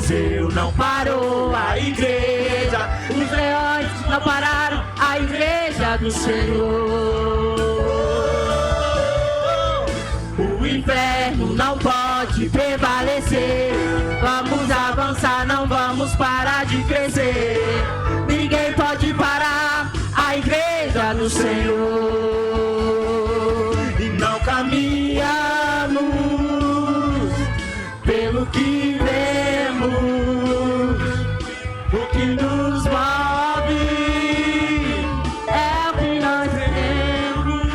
Coliseu não parou a igreja, os leões não pararam a igreja do Senhor. O inferno não pode prevalecer. Vamos avançar, não vamos parar de crescer. Ninguém pode parar a igreja do Senhor. E não caminhamos pelo que vemos, o que nos move é o que nós temos.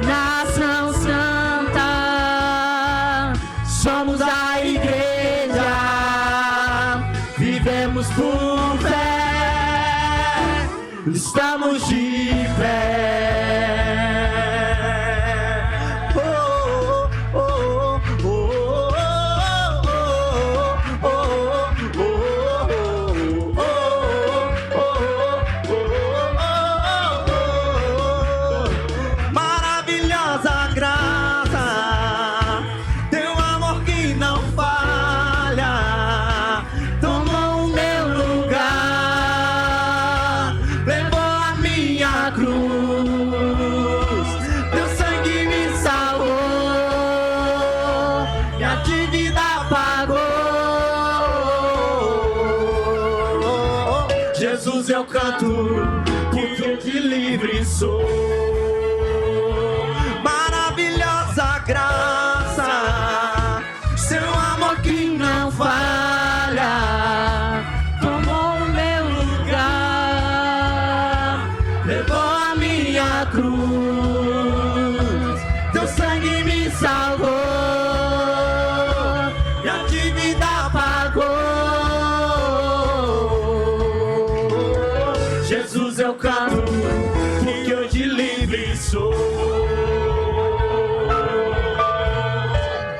Nação Santa, somos a igreja, vivemos por fé, estamos de pé. Eu canto porque eu de livre sou. Maravilhosa graça, seu amor que não falha, tomou o meu lugar, levou a minha cruz, teu sangue me salvou e a dívida pagou. Jesus, eu canto porque eu de livre sou.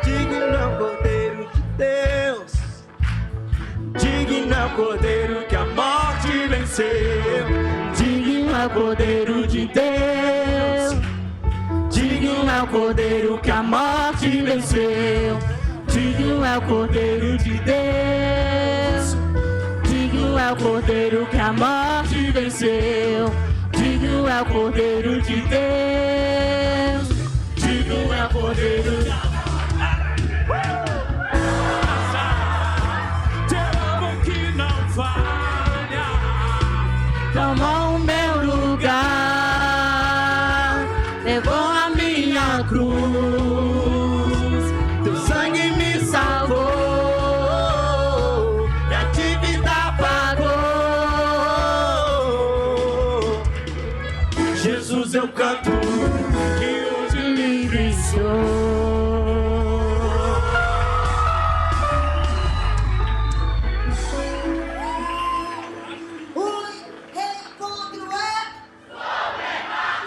Digno é o Cordeiro de Deus, digno é o Cordeiro que a morte venceu. Digno é o Cordeiro de Deus, digno é o Cordeiro que a morte venceu. Digno é o Cordeiro de Deus, digno é o Cordeiro que a morte venceu. Digno é o Cordeiro de Deus, digno é o Cordeiro de Deus. Teu amor que não falha, tomou o meu lugar, levou a minha cruz, teu sangue me salvou. Jesus, eu canto que eu de livre sou. O reencontro é sobrenatural.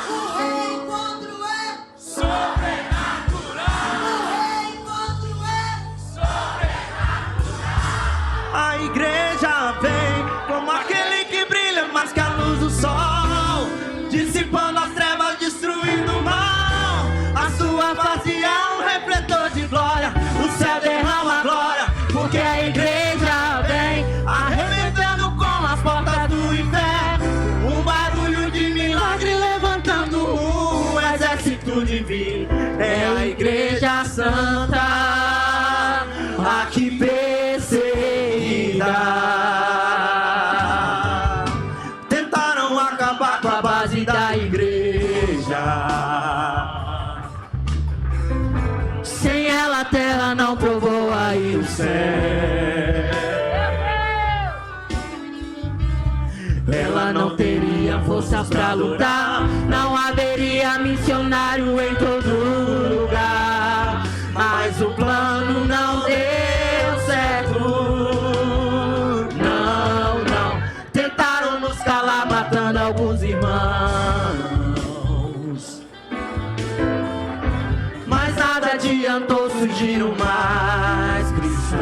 O reencontro é sobrenatural. O reencontro é sobrenatural. A igreja vem como aquele que brilha mais que a luz do sol, dissipando as trevas, destruindo o mal. A sua face é um refletor de glória, o céu derrama glória, porque a igreja vem arrebentando com as portas do inferno. Um barulho de milagre levantando um exército divino. É a igreja santa, aqui perseguida. Com a base da igreja, sem ela a terra não provou aí o céu. Ela não teria força pra lutar, não haveria missionário em todo lugar. Mas o plano não deu certo. Não, não. Tentaram nos calar, matando alguns irmãos, mas nada adiantou, surgiram mais cristãos,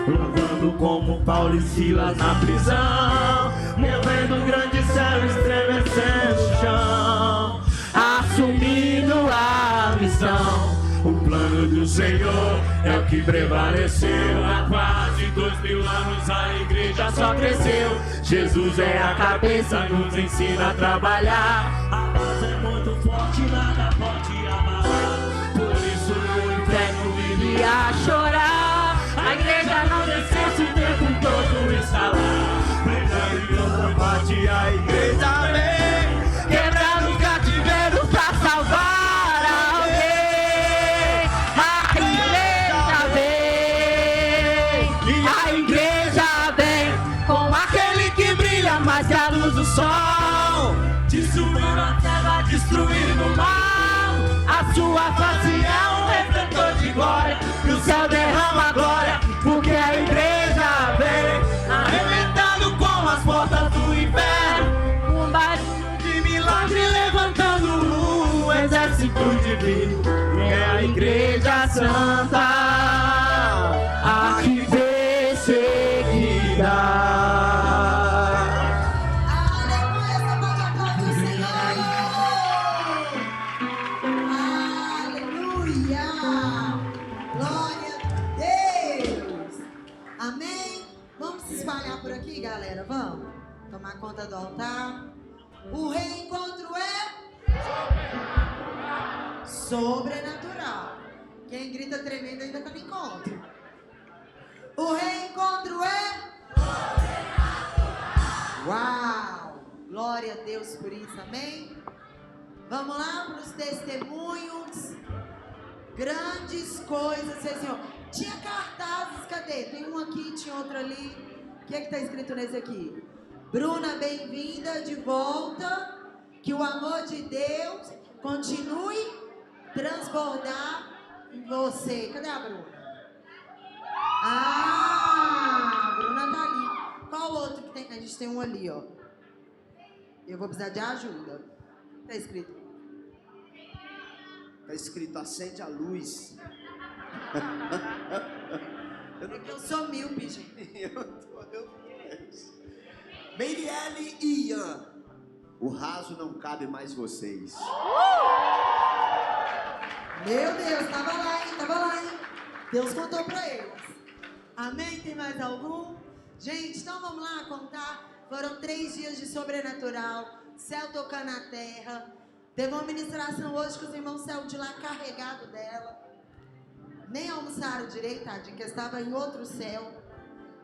louvando como Paulo e Silas na prisão, movendo o grande céu, estremecendo o chão, assumindo a missão. O plano do Senhor é o que prevaleceu. Há quase 2000 anos a igreja só cresceu. Jesus é a cabeça, nos ensina a trabalhar. A base é muito forte, nada pode abalar. Por isso o inferno vive a chorar. A igreja não descansa, o tempo todo está lá. Pregando em outra parte, a igreja vem. Quebrando o cativeiro pra salvar alguém. A igreja vem. A igreja vem com aquele que brilha mais que a luz do sol. Destruindo a terra, destruindo o mal. A sua face é um refletor de glória. E o céu derrama glória, porque a igreja vem. Arrebentando com as portas do inferno. Um barulho de milagre levantando um exército divino. É a igreja santa, a que perseguirá. Aleluia, você pode aplaudir o Senhor. Aleluia. Glória a Deus. Amém. Vamos se espalhar por aqui, galera. Vamos tomar conta do altar. O reencontro é sobrenatural. Quem grita tremendo ainda tá no encontro. O reencontro é uau! Glória a Deus por isso, amém? Vamos lá para os testemunhos. Grandes coisas, Senhor. Tinha cartazes, cadê? Tem um aqui, tinha outro ali. O que é que está escrito nesse aqui? Bruna, bem-vinda de volta. Que o amor de Deus continue transbordar em você. Cadê a Bruna? Ah, a Bruna tá ali. Qual outro que tem? A gente tem um ali, ó. Eu vou precisar de ajuda. Tá escrito? Tá escrito, acende a luz. Eu sou míope, gente. Meirelle e Ian, o raso não cabe mais vocês. Meu Deus, tava lá, hein? Deus contou pra eles. Amém? Tem mais algum? Gente, então vamos lá contar. Foram 3 dias de sobrenatural, céu tocando a terra. Teve uma ministração hoje que os irmãos saíram de lá carregado dela. Nem almoçaram direito, tadinho, que estava em outro céu.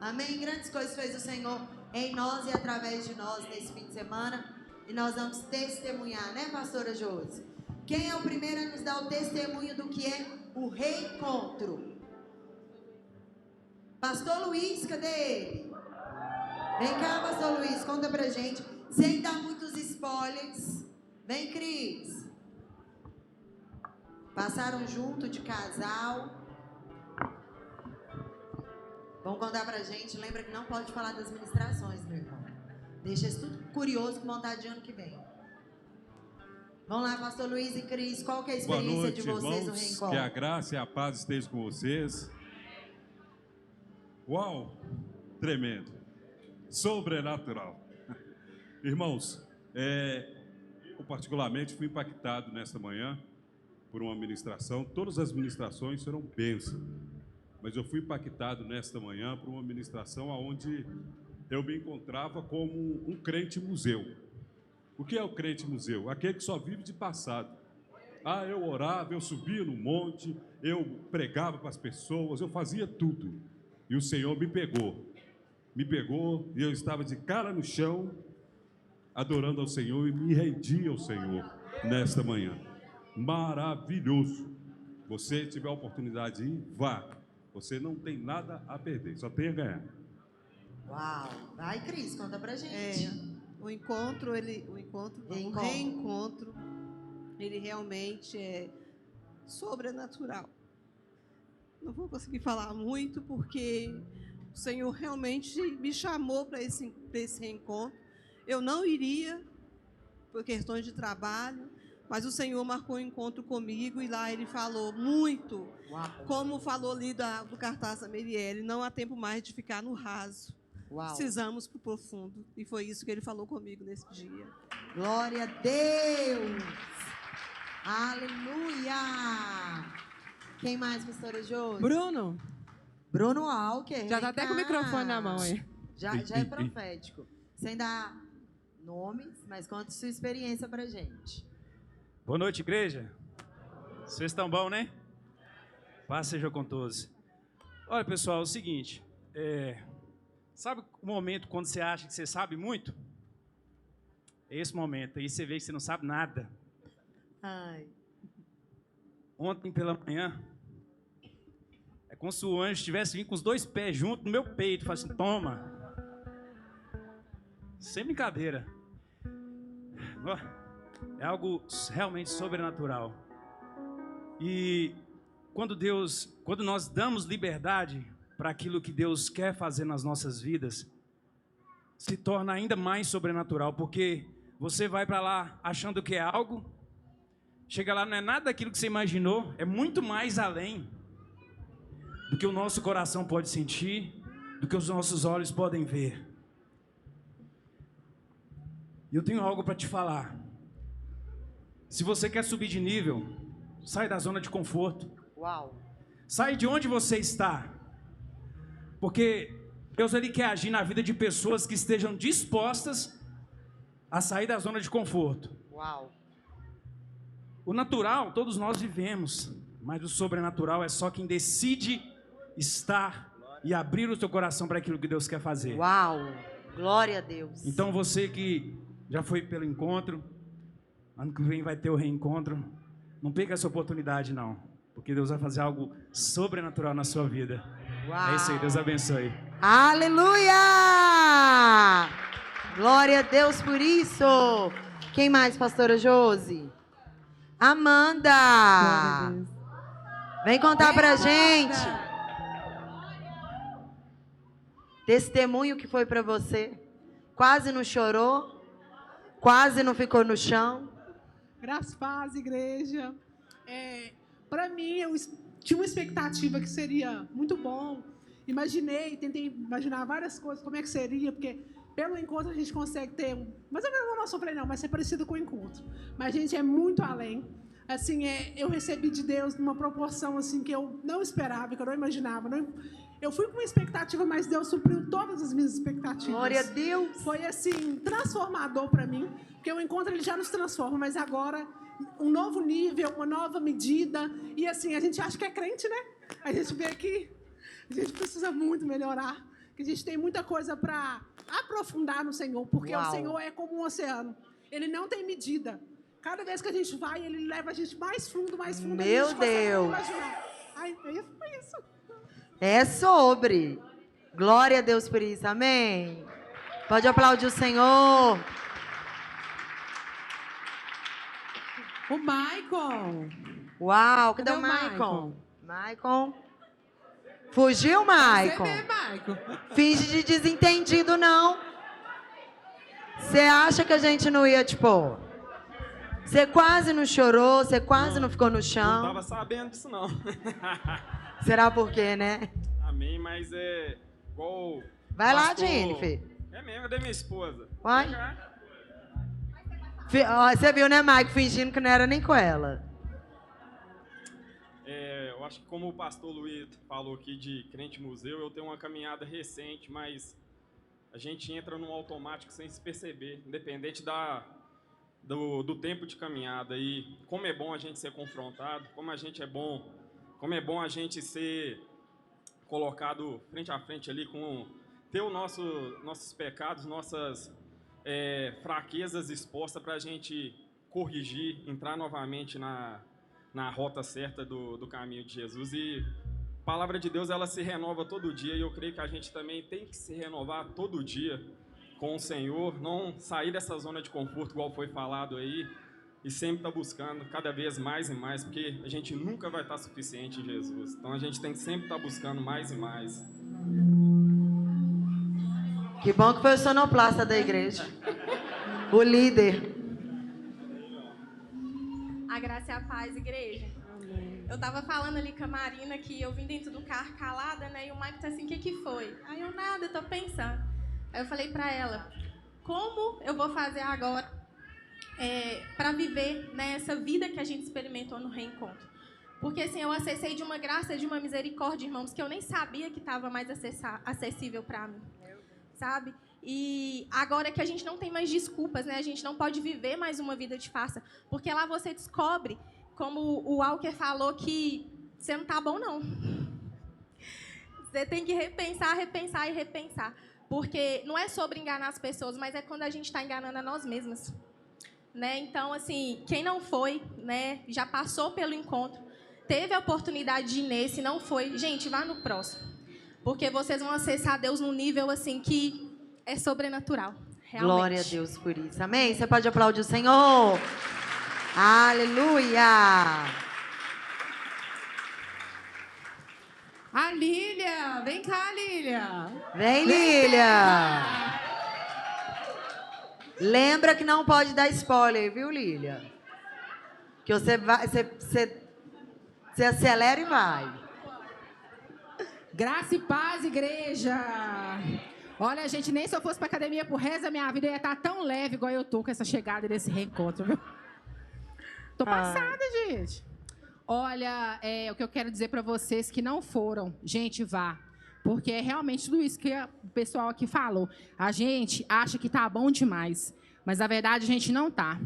Amém? Grandes coisas fez o Senhor em nós e através de nós nesse fim de semana. E nós vamos testemunhar, né, pastora Josi? Quem é o primeiro a nos dar o testemunho do que é o reencontro? Pastor Luiz, cadê ele? Vem cá, pastor Luiz, conta pra gente. Sem dar muitos spoilers. Vem, Cris. Passaram junto de casal. Vão contar pra gente. Lembra que não pode falar das ministrações, meu irmão. Deixa isso tudo curioso com vontade de ano que vem. Vamos lá, pastor Luiz e Cris. Qual que é a experiência Boa noite, de vocês irmãos, no reencontro? que a graça e a paz estejam com vocês. Uau, tremendo, sobrenatural. Irmãos, eu particularmente fui impactado nesta manhã por uma ministração. Todas as ministrações serão bênçãos, mas eu fui impactado nesta manhã por uma ministração onde eu me encontrava como um crente museu. O que é o crente museu? Aquele que só vive de passado. Ah, eu orava, eu subia no monte, eu pregava para as pessoas, eu fazia tudo. E o Senhor me pegou e eu estava de cara no chão, adorando ao Senhor e me rendi ao Senhor nesta manhã. Maravilhoso. Você tiver a oportunidade de ir, vá. Você não tem nada a perder, só tem a ganhar. Uau! Vai, Cris, conta pra gente. O reencontro, ele realmente é sobrenatural. Não vou conseguir falar muito, porque o Senhor realmente me chamou para esse reencontro. Eu não iria, por questões de trabalho, mas o Senhor marcou um encontro comigo e lá Ele falou muito, como falou ali do cartaz da Meirelle, não há tempo mais de ficar no raso. Uau. Precisamos para o profundo. E foi isso que Ele falou comigo nesse dia. Glória a Deus! Aleluia! Quem mais, pastora Josi? Bruno, Bruno Alker. já tá vem até com o cá. microfone na mão aí. Já é profético. Sem dar nomes, mas conta sua experiência pra gente. Boa noite, igreja. Vocês estão bom, né? Paz seja com todos. Olha, pessoal, é o seguinte. Sabe o momento quando você acha que você sabe muito? É esse momento. Aí você vê que você não sabe nada. Ai. Ontem pela manhã, é como se o anjo tivesse vindo com os 2 pés juntos no meu peito. Falei assim, toma. Sem brincadeira. Ó, é algo realmente sobrenatural. E quando nós damos liberdade para aquilo que Deus quer fazer nas nossas vidas, se torna ainda mais sobrenatural, porque você vai para lá achando que é algo, chega lá, não é nada daquilo que você imaginou, é muito mais além do que o nosso coração pode sentir, do que os nossos olhos podem ver. E eu tenho algo para te falar. Se você quer subir de nível, sai da zona de conforto. Uau. Sai de onde você está. Porque Deus ele quer agir na vida de pessoas que estejam dispostas a sair da zona de conforto. Uau. O natural, todos nós vivemos, mas o sobrenatural é só quem decide estar e abrir o seu coração para aquilo que Deus quer fazer. Uau. Glória a Deus. Então você que já foi pelo encontro, ano que vem vai ter o reencontro, não perca essa oportunidade não, porque Deus vai fazer algo sobrenatural na sua vida. Uau. É isso aí, Deus abençoe. Aleluia! Glória a Deus por isso. Quem mais, pastora Josi? Amanda! Glória a Deus. Vem contar pra gente. Testemunho que foi pra você. Quase não chorou. Quase não ficou no chão. Graças, paz, igreja. Para mim, eu tinha uma expectativa que seria muito bom. Tentei imaginar várias coisas, como é que seria, porque pelo encontro a gente consegue ter mais ou menos o nosso, eu falei, não, vai ser parecido com o encontro. Mas, gente, é muito além. Assim, eu recebi de Deus numa proporção assim que eu não esperava, que eu não imaginava. Eu fui com uma expectativa, mas Deus supriu todas as minhas expectativas. Glória a Deus. Foi, assim, transformador para mim, porque o encontro ele já nos transforma, mas agora um novo nível, uma nova medida. E, assim, a gente acha que é crente, né? A gente vê que a gente precisa muito melhorar, que a gente tem muita coisa para aprofundar no Senhor, porque Uau. o Senhor é como um oceano. Ele não tem medida. Cada vez que a gente vai, ele leva a gente mais fundo, mais fundo. Meu a gente consegue Deus. imaginar. Ai, foi isso. É sobre. Glória a Deus por isso. Amém. Pode aplaudir o Senhor. O Maicon. Uau, cadê Cadê o o Maicon? Maicon. Fugiu, Maicon? Você vê, Maicon. Finge de desentendido, não. Você acha que a gente não ia te pôr? Você quase não chorou, você quase não ficou no Não chão. tava sabendo disso, não. Será por quê, né? Amém, mas é igual... Vai lá, pastor- Jennifer. É mesmo, é da minha esposa. Vai. Vem cá. Ó, você viu, né, Maicon, fingindo que não era nem com ela. Eu acho que como o pastor Luiz falou aqui de crente museu, eu tenho uma caminhada recente, mas a gente entra num automático sem se perceber, independente do tempo de caminhada. E como é bom a gente ser confrontado, como é bom a gente ser colocado frente a frente ali com ter nossos pecados, nossas fraquezas expostas para a gente corrigir, entrar novamente na rota certa do caminho de Jesus. E a palavra de Deus, ela se renova todo dia, e eu creio que a gente também tem que se renovar todo dia com o Senhor, não sair dessa zona de conforto, igual foi falado aí, e sempre estar buscando cada vez mais e mais, porque a gente nunca vai estar suficiente em Jesus. Então a gente tem que sempre estar buscando mais e mais. Que bom que foi o sonoplasta da igreja. O líder. A graça e a paz, igreja. Eu tava falando ali com a Marina que eu vim dentro do carro calada, né? E o Mike tá assim, o que foi? Aí eu, nada, eu tô pensando. Aí eu falei pra ela, como eu vou fazer agora pra viver, né, essa vida que a gente experimentou no reencontro? Porque assim, eu acessei de uma graça, de uma misericórdia, irmãos, que eu nem sabia que estava mais acessível para mim, sabe? E agora que a gente não tem mais desculpas, né? A gente não pode viver mais uma vida de farsa, porque lá você descobre, como o Walker falou, que você não tá bom, não. Você tem que repensar, repensar e repensar. Porque não é sobre enganar as pessoas, mas é quando a gente está enganando a nós mesmos. Né? Então, assim, quem não foi, né, já passou pelo encontro, teve a oportunidade de ir nesse, não foi, gente, vá no próximo. Porque vocês vão acessar Deus num nível, assim, que é sobrenatural. Realmente. Glória a Deus por isso. Amém? Você pode aplaudir o Senhor? Aleluia! A Lília! Vem cá, Lília! Vem, Lília! Lembra que não pode dar spoiler, viu, Lília? Que você vai, você acelera e vai. Graça e paz, igreja! Olha, gente, nem se eu fosse pra academia pro resto da minha vida, eu ia estar tão leve igual eu tô com essa chegada desse reencontro, viu? Tô passada, gente. Olha, o que eu quero dizer pra vocês que não foram, gente, vá. Porque é realmente tudo isso que o pessoal aqui falou. A gente acha que tá bom demais, mas na verdade a gente não tá.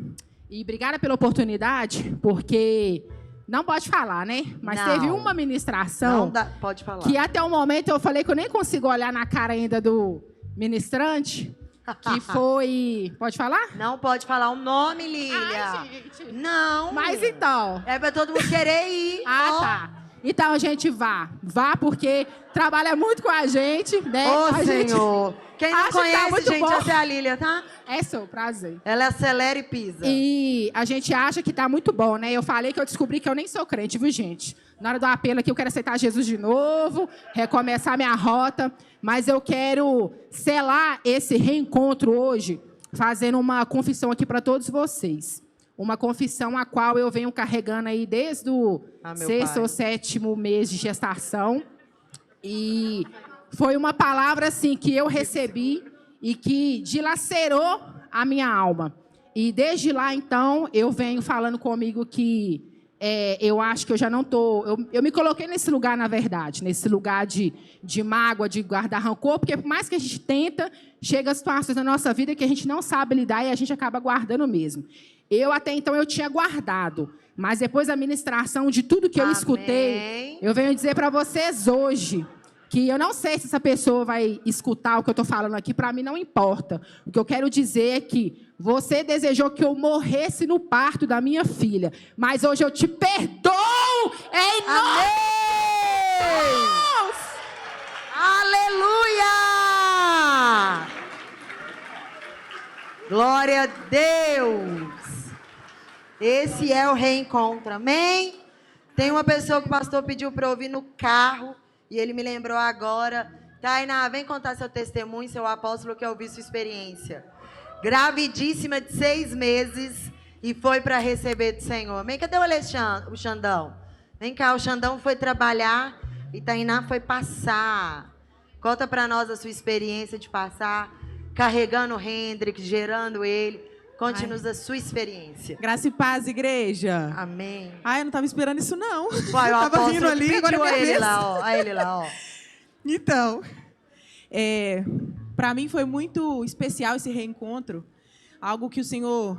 E obrigada pela oportunidade, porque não pode falar, né? Mas não. Teve uma ministração Não dá, pode falar. Que até o momento eu falei que eu nem consigo olhar na cara ainda do ministrante, que foi... Pode falar? Não pode falar o nome, Lília. Ai, gente. Não. Mas então... É pra todo mundo querer ir. Tá. Então, gente, vá. Vá, porque trabalha muito com a gente, né? Ô, a Senhor. Quem não conhece, muito gente, bom. essa é a Lília, tá? É seu prazer. Ela acelera e pisa. E a gente acha que tá muito bom, né? Eu falei que eu descobri que eu nem sou crente, viu, gente? Na hora do apelo aqui, eu quero aceitar Jesus de novo, recomeçar minha rota. Mas eu quero selar esse reencontro hoje, fazendo uma confissão aqui para todos vocês. Uma confissão a qual eu venho carregando aí desde o 6º ou 7º mês de gestação. E foi uma palavra assim que eu recebi e que dilacerou a minha alma. E desde lá, então, eu venho falando comigo que eu acho que eu já não estou... Eu me coloquei nesse lugar, na verdade, nesse lugar de mágoa, de guardar rancor, porque por mais que a gente tenta, chega situações na nossa vida que a gente não sabe lidar e a gente acaba guardando mesmo. Eu, até então, eu tinha guardado. Mas depois da ministração de tudo que eu escutei, eu venho dizer para vocês hoje que eu não sei se essa pessoa vai escutar o que eu estou falando aqui, para mim não importa. O que eu quero dizer é que você desejou que eu morresse no parto da minha filha, mas hoje eu te perdoo em nome de Deus! Aleluia! Glória a Deus! Esse é o reencontro, amém? Tem uma pessoa que o pastor pediu para eu ouvir no carro, e ele me lembrou agora. Tainá, vem contar seu testemunho, seu apóstolo, que eu ouvi sua experiência. Gravidíssima de 6 meses, e foi para receber do Senhor. Amém? Cadê o Xandão? Vem cá, o Xandão foi trabalhar, e Tainá foi passar. Conta para nós a sua experiência de passar, carregando o Hendrick, gerando ele. Conte-nos a sua experiência. Graça e paz, igreja. Amém. Ai, eu não estava esperando isso, não. Vai, eu tava rindo ali, agora é minha ele vez. lá, ó. Olha ele lá, ó. Então, para mim foi muito especial esse reencontro. Algo que o Senhor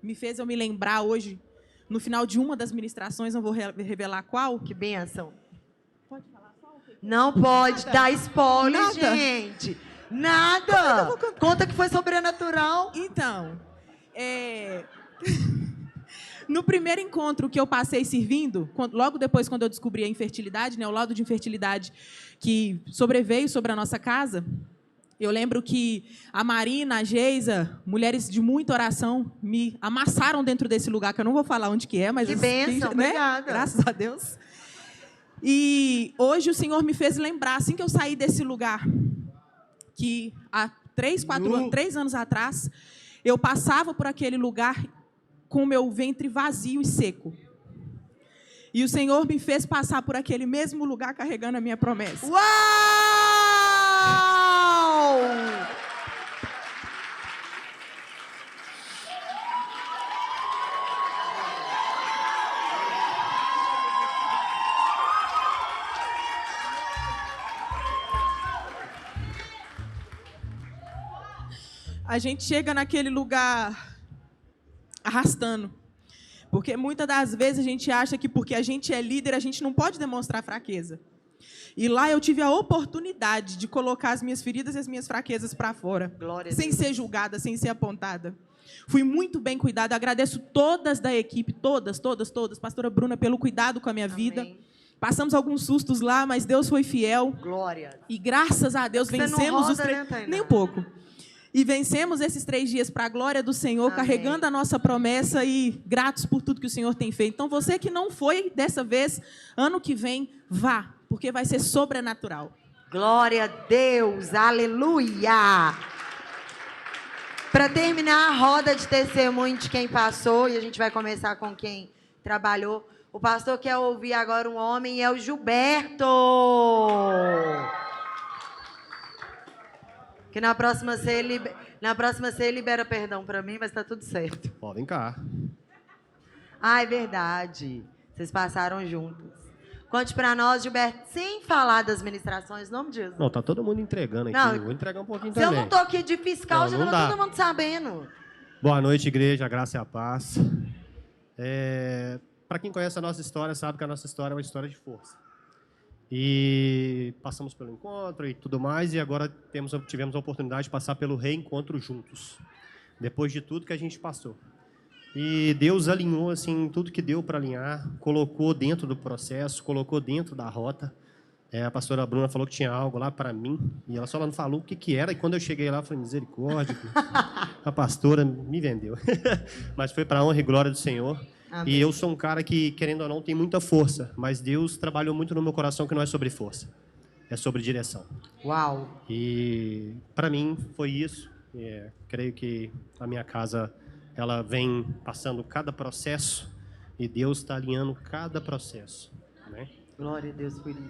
me fez eu me lembrar hoje, no final de uma das ministrações, não vou revelar qual. Que bênção. Pode falar só? Não pode dar spoiler, Nada. gente. Nada. Conta que foi sobrenatural. Então, no primeiro encontro que eu passei servindo, logo depois quando eu descobri a infertilidade, né, o laudo de infertilidade que sobreveio sobre a nossa casa, eu lembro que a Marina, a Geisa, mulheres de muita oração, me amassaram dentro desse lugar, que eu não vou falar onde que é, mas... Que bênção, né? obrigada. Graças a Deus. E hoje o Senhor me fez lembrar, assim que eu saí desse lugar, que há 3 anos atrás, eu passava por aquele lugar com o meu ventre vazio e seco. E o Senhor me fez passar por aquele mesmo lugar carregando a minha promessa. Uau! a gente chega naquele lugar arrastando. Porque muitas das vezes a gente acha que porque a gente é líder, a gente não pode demonstrar fraqueza. E lá eu tive a oportunidade de colocar as minhas feridas e as minhas fraquezas para fora. Sem ser julgada, sem ser apontada. Fui muito bem cuidada. Agradeço todas da equipe, todas. Pastora Bruna, pelo cuidado com a minha vida. Passamos alguns sustos lá, mas Deus foi fiel. Glória. E graças a Deus vencemos os 3... Nem um pouco. E vencemos esses 3 dias para a glória do Senhor, carregando a nossa promessa e gratos por tudo que o Senhor tem feito. Então, você que não foi dessa vez, ano que vem, vá, porque vai ser sobrenatural. Glória a Deus, aleluia! Para terminar a roda de testemunho de quem passou, e a gente vai começar com quem trabalhou, o pastor quer ouvir agora um homem, é o Gilberto. Que na próxima você libera perdão para mim, mas está tudo certo. Ó, vem cá. Ah, é verdade. Vocês passaram juntos. Conte para nós, Gilberto, sem falar das ministrações, em nome de Jesus. Não, tá todo mundo entregando aqui. Não, vou entregar um pouquinho se também. eu não tô aqui de fiscal, já não tava dá. todo mundo sabendo. Boa noite, igreja, a graça e a paz. Para quem conhece a nossa história, sabe que a nossa história é uma história de força. E passamos pelo encontro e tudo mais, e agora tivemos a oportunidade de passar pelo reencontro juntos, depois de tudo que a gente passou. E Deus alinhou assim, tudo que deu para alinhar, colocou dentro do processo, colocou dentro da rota. A pastora Bruna falou que tinha algo lá para mim, e ela só não falou o que era, e quando eu cheguei lá, eu falei, misericórdia, a pastora me vendeu. Mas foi para a honra e glória do Senhor. Amém. E eu sou um cara que, querendo ou não, tem muita força, mas Deus trabalhou muito no meu coração que não é sobre força, é sobre direção. Uau! E para mim foi isso. Creio que a minha casa ela vem passando cada processo e Deus está alinhando cada processo, né? Glória a Deus por isso.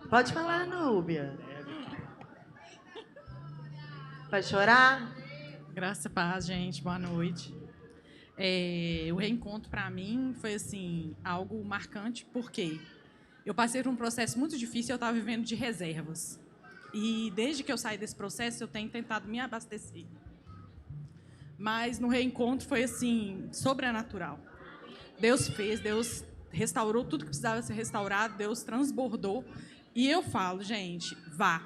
Pode falar, Núbia. Vai chorar? Graça e paz, gente. Boa noite. O reencontro, para mim, foi assim, algo marcante, porque eu passei por um processo muito difícil e eu estava vivendo de reservas. E desde que eu saí desse processo, eu tenho tentado me abastecer. Mas no reencontro foi assim, sobrenatural. Deus fez, Deus restaurou tudo que precisava ser restaurado, Deus transbordou. E eu falo, gente, vá.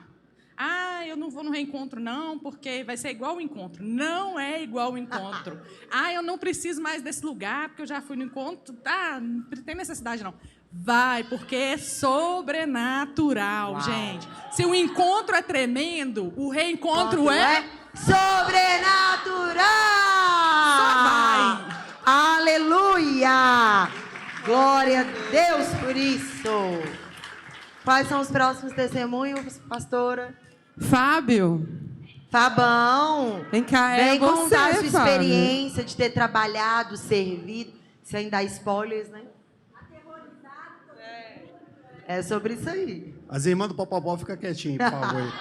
Ah, eu não vou no reencontro não, porque vai ser igual o encontro. Não é igual o encontro. Ah, eu não preciso mais desse lugar, porque eu já fui no encontro. Ah, não tem necessidade não. Vai, porque é sobrenatural, uau, gente. Se o encontro é tremendo, o reencontro é sobrenatural. Só vai. Aleluia. Glória a Deus por isso. Quais são os próximos testemunhos, pastora? Fábio. Fabão. Vem cá, vem contar a sua Fábio, experiência de ter trabalhado, servido. Sem dar spoilers, né? É sobre isso aí. As irmãs do Popopó, fica quietinho, por favor.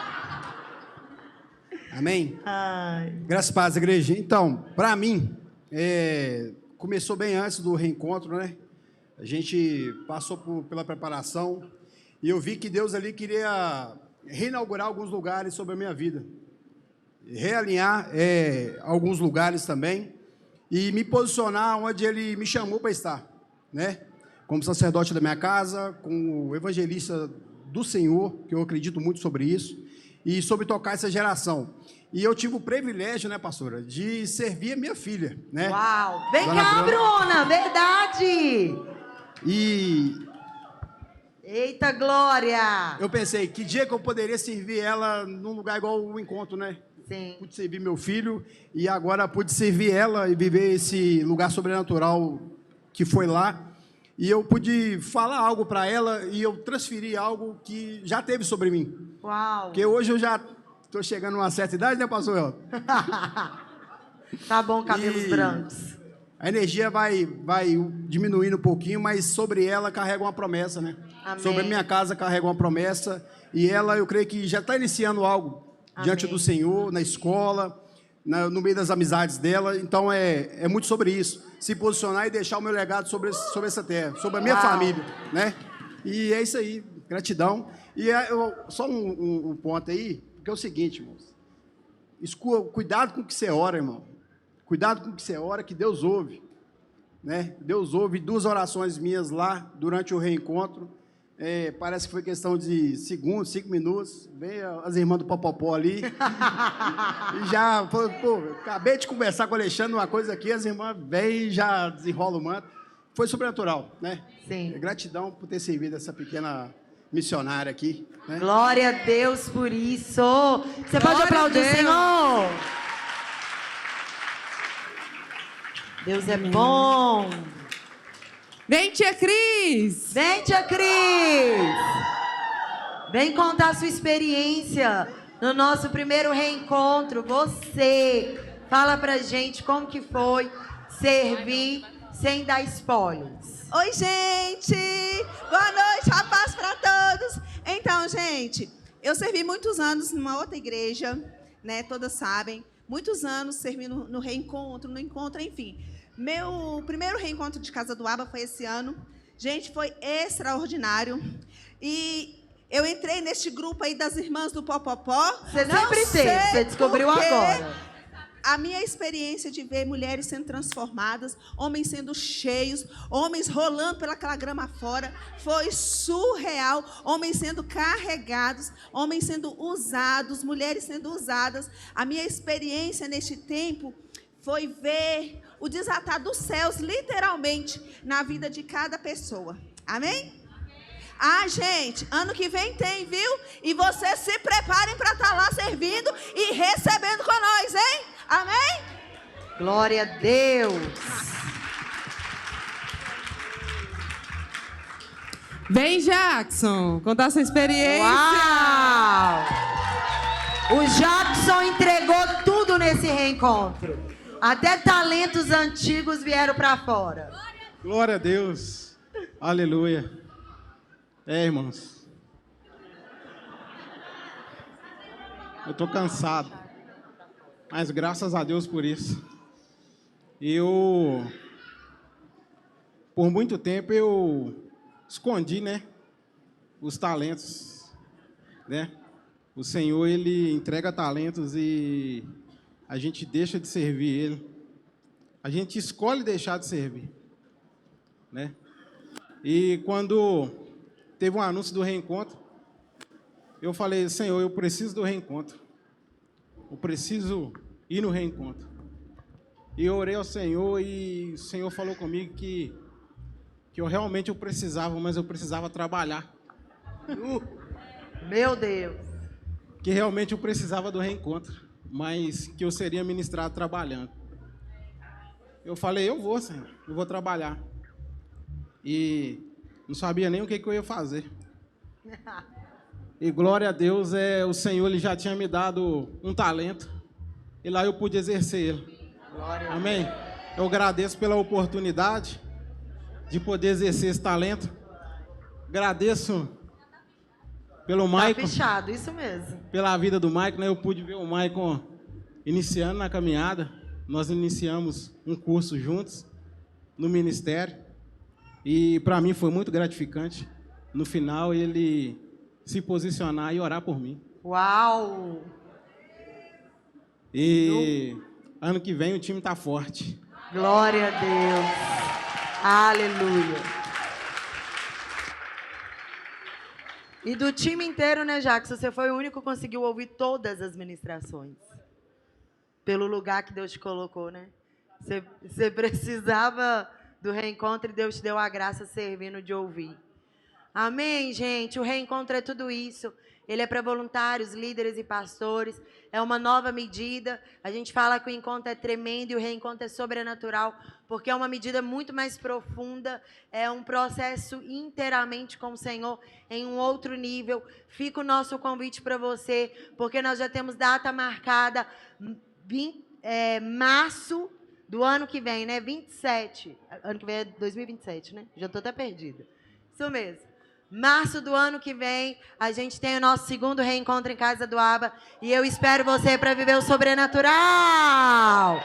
Amém? Ai. Graças a paz, igreja. Então, para mim, começou bem antes do reencontro, né? A gente passou pela preparação e eu vi que Deus ali queria reinaugurar alguns lugares sobre a minha vida. Realinhar alguns lugares também e me posicionar onde Ele me chamou para estar, né? Como sacerdote da minha casa, como o evangelista do Senhor, que eu acredito muito sobre isso, e sobre tocar essa geração. E eu tive o privilégio, né, pastora, de servir a minha filha, né? Uau! Vem cá, Bruna, verdade! Eita, glória! Eu pensei, que dia que eu poderia servir ela num lugar igual o encontro, né? Sim. Pude servir meu filho e agora pude servir ela e viver esse lugar sobrenatural que foi lá. E eu pude falar algo para ela e eu transferi algo que já teve sobre mim. Uau! Porque hoje eu já estou chegando a uma certa idade, né, pastor? Tá bom, cabelos brancos. A energia vai diminuindo um pouquinho, mas sobre ela carrega uma promessa, né? Amém. Sobre a minha casa carrega uma promessa. E ela, eu creio que já está iniciando algo diante do Senhor, na escola, no meio das amizades dela. Então, é muito sobre isso. Se posicionar e deixar o meu legado sobre essa terra, sobre a minha família, né? E é isso aí, gratidão. E só um ponto aí, porque é o seguinte, irmãos. Cuidado com o que você ora, irmão. Cuidado com o que você ora, que Deus ouve. Né? Deus ouve 2 orações minhas lá, durante o reencontro. Parece que foi questão de segundos, 5 minutos. Vem as irmãs do Popopó ali. E já, pô, acabei de conversar com o Alexandre, uma coisa aqui, as irmãs vêm e já desenrolam o manto. Foi sobrenatural, né? Sim. Gratidão por ter servido essa pequena missionária aqui. Né? Glória a Deus por isso. Você pode aplaudir o Senhor? Deus é bom. Vem, tia Cris! Vem, tia Cris! Vem contar a sua experiência no nosso primeiro reencontro. Você fala pra gente como que foi servir sem dar spoilers. Oi, gente! Boa noite, rapaz, para todos! Então, gente, eu servi muitos anos numa outra igreja, né? Todas sabem. Muitos anos servindo no reencontro, no encontro, enfim. Meu primeiro reencontro de Casa do Aba foi esse ano. Gente, foi extraordinário. E eu entrei neste grupo aí das irmãs do Popopó. Você sempre teve, você descobriu agora. A minha experiência de ver mulheres sendo transformadas, homens sendo cheios, homens rolando pelaquela grama fora, foi surreal. Homens sendo carregados, homens sendo usados, mulheres sendo usadas. A minha experiência neste tempo foi ver o desatar dos céus, literalmente, na vida de cada pessoa. Amém? Ah, gente, ano que vem tem, viu? E vocês se preparem para estar lá servindo e recebendo com nós, hein? Amém? Glória a Deus. Vem, Jackson, contar sua experiência. Uau! O Jackson entregou tudo nesse reencontro. Até talentos antigos vieram para fora. Glória a Deus. Aleluia. Irmãos. Eu tô cansado. Mas graças a Deus por isso. Por muito tempo eu escondi, né, os talentos, né? O Senhor, Ele entrega talentos e a gente deixa de servir Ele. A gente escolhe deixar de servir, né? E quando teve um anúncio do reencontro, eu falei, Senhor, eu preciso do reencontro. Eu preciso ir no reencontro. E eu orei ao Senhor e o Senhor falou comigo que eu realmente precisava, mas eu precisava trabalhar. Meu Deus. Que realmente eu precisava do reencontro, mas que eu seria ministrado trabalhando. Eu falei, eu vou, Senhor, eu vou trabalhar. E não sabia nem o que eu ia fazer. E glória a Deus, o Senhor ele já tinha me dado um talento. E lá eu pude exercer ele. Amém? Eu agradeço pela oportunidade de poder exercer esse talento. Agradeço pelo Maicon. Tá fechado, isso mesmo. Pela vida do Maicon, né? Eu pude ver o Maicon iniciando na caminhada. Nós iniciamos um curso juntos no ministério. E para mim foi muito gratificante. No final, ele se posicionar e orar por mim. Uau! E ano que vem o time tá forte. Glória a Deus. Aleluia. E do time inteiro, né, Jackson? Você foi o único que conseguiu ouvir todas as ministrações. Pelo lugar que Deus te colocou, né? Você precisava do reencontro e Deus te deu a graça servindo de ouvir. Amém, gente? O reencontro é tudo isso. Ele é para voluntários, líderes e pastores. É uma nova medida. A gente fala que o encontro é tremendo e o reencontro é sobrenatural, porque é uma medida muito mais profunda. É um processo inteiramente com o Senhor em um outro nível. Fica o nosso convite para você, porque nós já temos data marcada, março do ano que vem, né? 27. Ano que vem é 2027, né? Já estou até perdida. Isso mesmo. Março do ano que vem, a gente tem o nosso segundo reencontro em Casa do Aba. E eu espero você para viver o sobrenatural.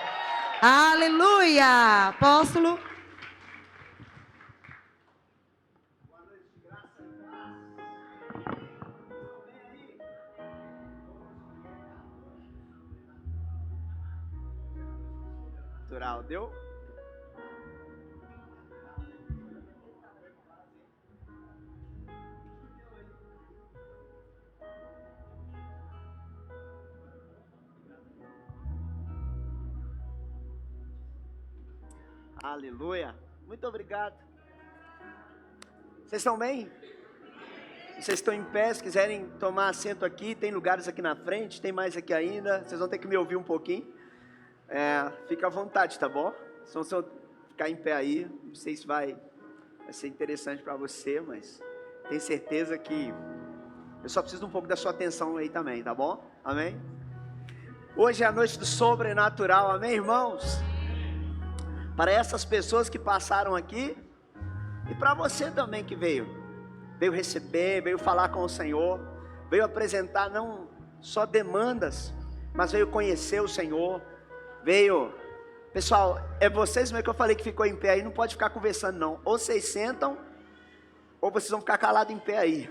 Aleluia! Apóstolo. sobrenatural. Deu? Aleluia. Muito obrigado. Vocês estão bem? Vocês estão em pé, se quiserem tomar assento aqui, tem lugares aqui na frente, tem mais aqui ainda. Vocês vão ter que me ouvir um pouquinho. Fica à vontade, tá bom? Se eu ficar em pé aí, não sei se vai ser interessante para você, mas tenho certeza que eu só preciso um pouco da sua atenção aí também, tá bom? Amém? Hoje é a noite do sobrenatural, amém, irmãos? Para essas pessoas que passaram aqui e para você também que veio receber, veio falar com o Senhor, veio apresentar não só demandas, mas veio conhecer o Senhor, pessoal, é vocês mesmo que eu falei que ficou em pé aí, não pode ficar conversando não, ou vocês sentam, ou vocês vão ficar calados em pé aí,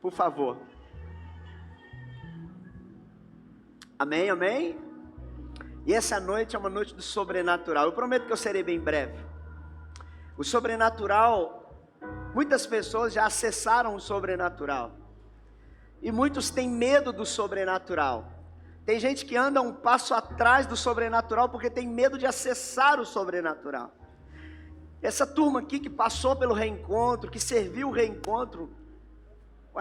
por favor. Amém, amém? E essa noite é uma noite do sobrenatural. Eu prometo que eu serei bem breve. O sobrenatural, muitas pessoas já acessaram o sobrenatural. E muitos têm medo do sobrenatural. Tem gente que anda um passo atrás do sobrenatural porque tem medo de acessar o sobrenatural. Essa turma aqui que passou pelo reencontro, que serviu o reencontro,